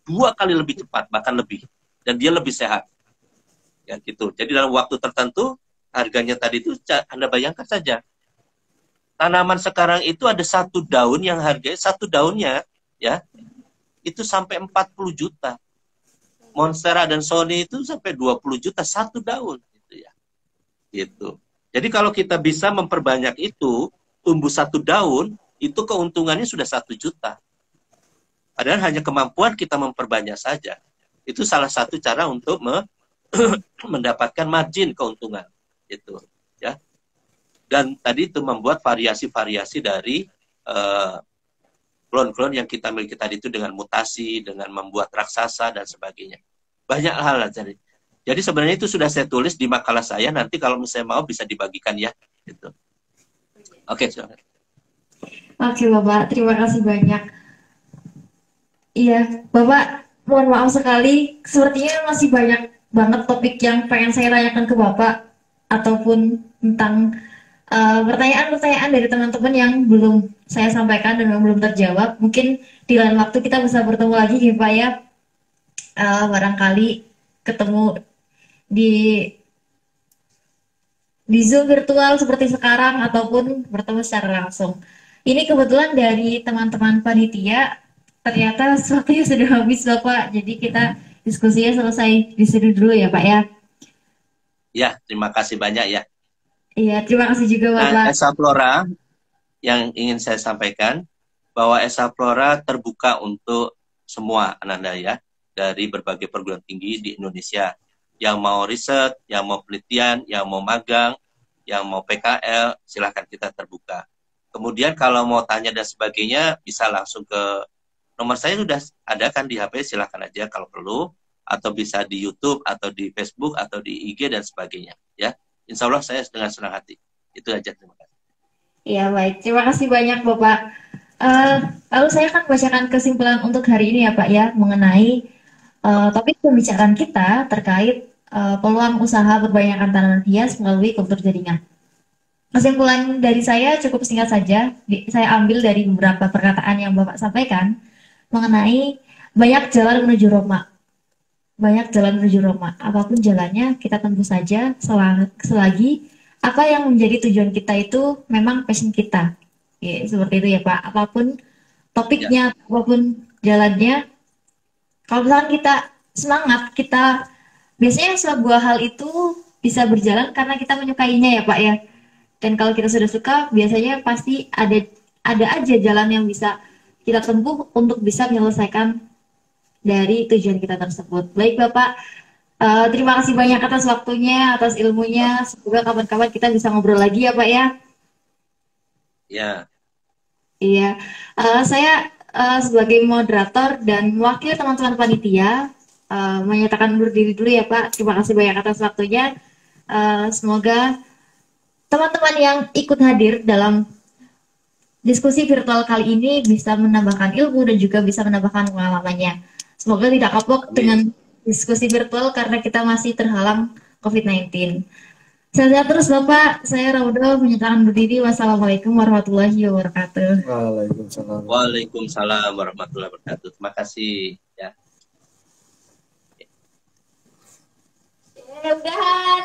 2 kali lebih cepat, bahkan lebih. Dan dia lebih sehat. Ya gitu. Jadi dalam waktu tertentu, harganya tadi itu Anda bayangkan saja. Tanaman sekarang itu ada satu daun yang harganya, satu daunnya, ya, itu sampai 40 juta. Monstera dan Sony itu sampai 20 juta satu daun. Gitu ya. Gitu. Jadi kalau kita bisa memperbanyak itu, tumbuh satu daun, itu keuntungannya sudah 1 juta. Padahal hanya kemampuan kita memperbanyak saja. Itu salah satu cara untuk mendapatkan margin keuntungan. Itu, ya. Dan tadi itu membuat variasi-variasi dari klon-klon yang kita miliki tadi itu dengan mutasi, dengan membuat raksasa dan sebagainya. Banyak hal lah. Jadi sebenarnya itu sudah saya tulis di makalah saya. Nanti kalau misalnya mau bisa dibagikan ya. Gitu. Oke, silakan. Oke, Bapak. Terima kasih banyak. Iya, Bapak, mohon maaf sekali. Sepertinya masih banyak banget topik yang pengen saya tanyakan ke Bapak. Ataupun tentang pertanyaan-pertanyaan dari teman-teman yang belum saya sampaikan dan yang belum terjawab. Mungkin di lain waktu kita bisa bertemu lagi ya Pak ya. Barangkali ketemu di Zoom virtual seperti sekarang ataupun bertemu secara langsung. Ini kebetulan dari teman-teman panitia, ternyata waktunya sudah habis Bapak. Jadi kita diskusinya selesai di sini dulu ya Pak ya. Ya, terima kasih banyak ya. Iya, terima kasih juga Bapak. Nah, Esa Flora yang ingin saya sampaikan bahwa Esa Flora terbuka untuk semua Ananda ya, dari berbagai perguruan tinggi di Indonesia. Yang mau riset, yang mau penelitian, yang mau magang, yang mau PKL, silahkan kita terbuka. Kemudian kalau mau tanya dan sebagainya, bisa langsung ke nomor saya sudah ada kan di HP, silahkan aja kalau perlu. Atau bisa di YouTube, atau di Facebook, atau di IG, dan sebagainya. Ya, insya Allah saya dengan senang hati. Itu aja, terima kasih. Ya baik, terima kasih banyak Bapak. Lalu saya akan bacakan kesimpulan untuk hari ini ya Pak ya, mengenai topik pembicaraan kita terkait peluang usaha perbanyakan tanaman hias melalui kultur jaringan. Kesimpulan dari saya cukup singkat saja. Saya ambil dari beberapa perkataan yang Bapak sampaikan mengenai banyak jalan menuju Roma. Banyak jalan menuju Roma. Apapun jalannya, kita tempuh saja selagi apa yang menjadi tujuan kita itu memang passion kita. Ya, seperti itu ya Pak. Apapun topiknya, apapun jalannya, kalau misalkan kita semangat, kita biasanya sebuah hal itu bisa berjalan karena kita menyukainya ya Pak ya. Dan kalau kita sudah suka, biasanya pasti ada aja jalan yang bisa kita tempuh untuk bisa menyelesaikan dari tujuan kita tersebut. Baik Bapak, terima kasih banyak atas waktunya, atas ilmunya. Semoga kapan-kapan kita bisa ngobrol lagi ya Pak ya. Ya. Iya, saya sebagai moderator dan mewakili teman-teman panitia menyatakan undur diri dulu ya Pak. Terima kasih banyak atas waktunya. Semoga teman-teman yang ikut hadir dalam diskusi virtual kali ini bisa menambahkan ilmu dan juga bisa menambahkan pengalamannya. Semoga tidak kapok dengan diskusi virtual karena kita masih terhalang COVID-19. Sehat terus Bapak, saya Raudo menyatakan undur diri. Wassalamualaikum warahmatullahi wabarakatuh. Waalaikumsalam. Waalaikumsalam warahmatullahi wabarakatuh. Terima kasih ya. Mudah-mudahan.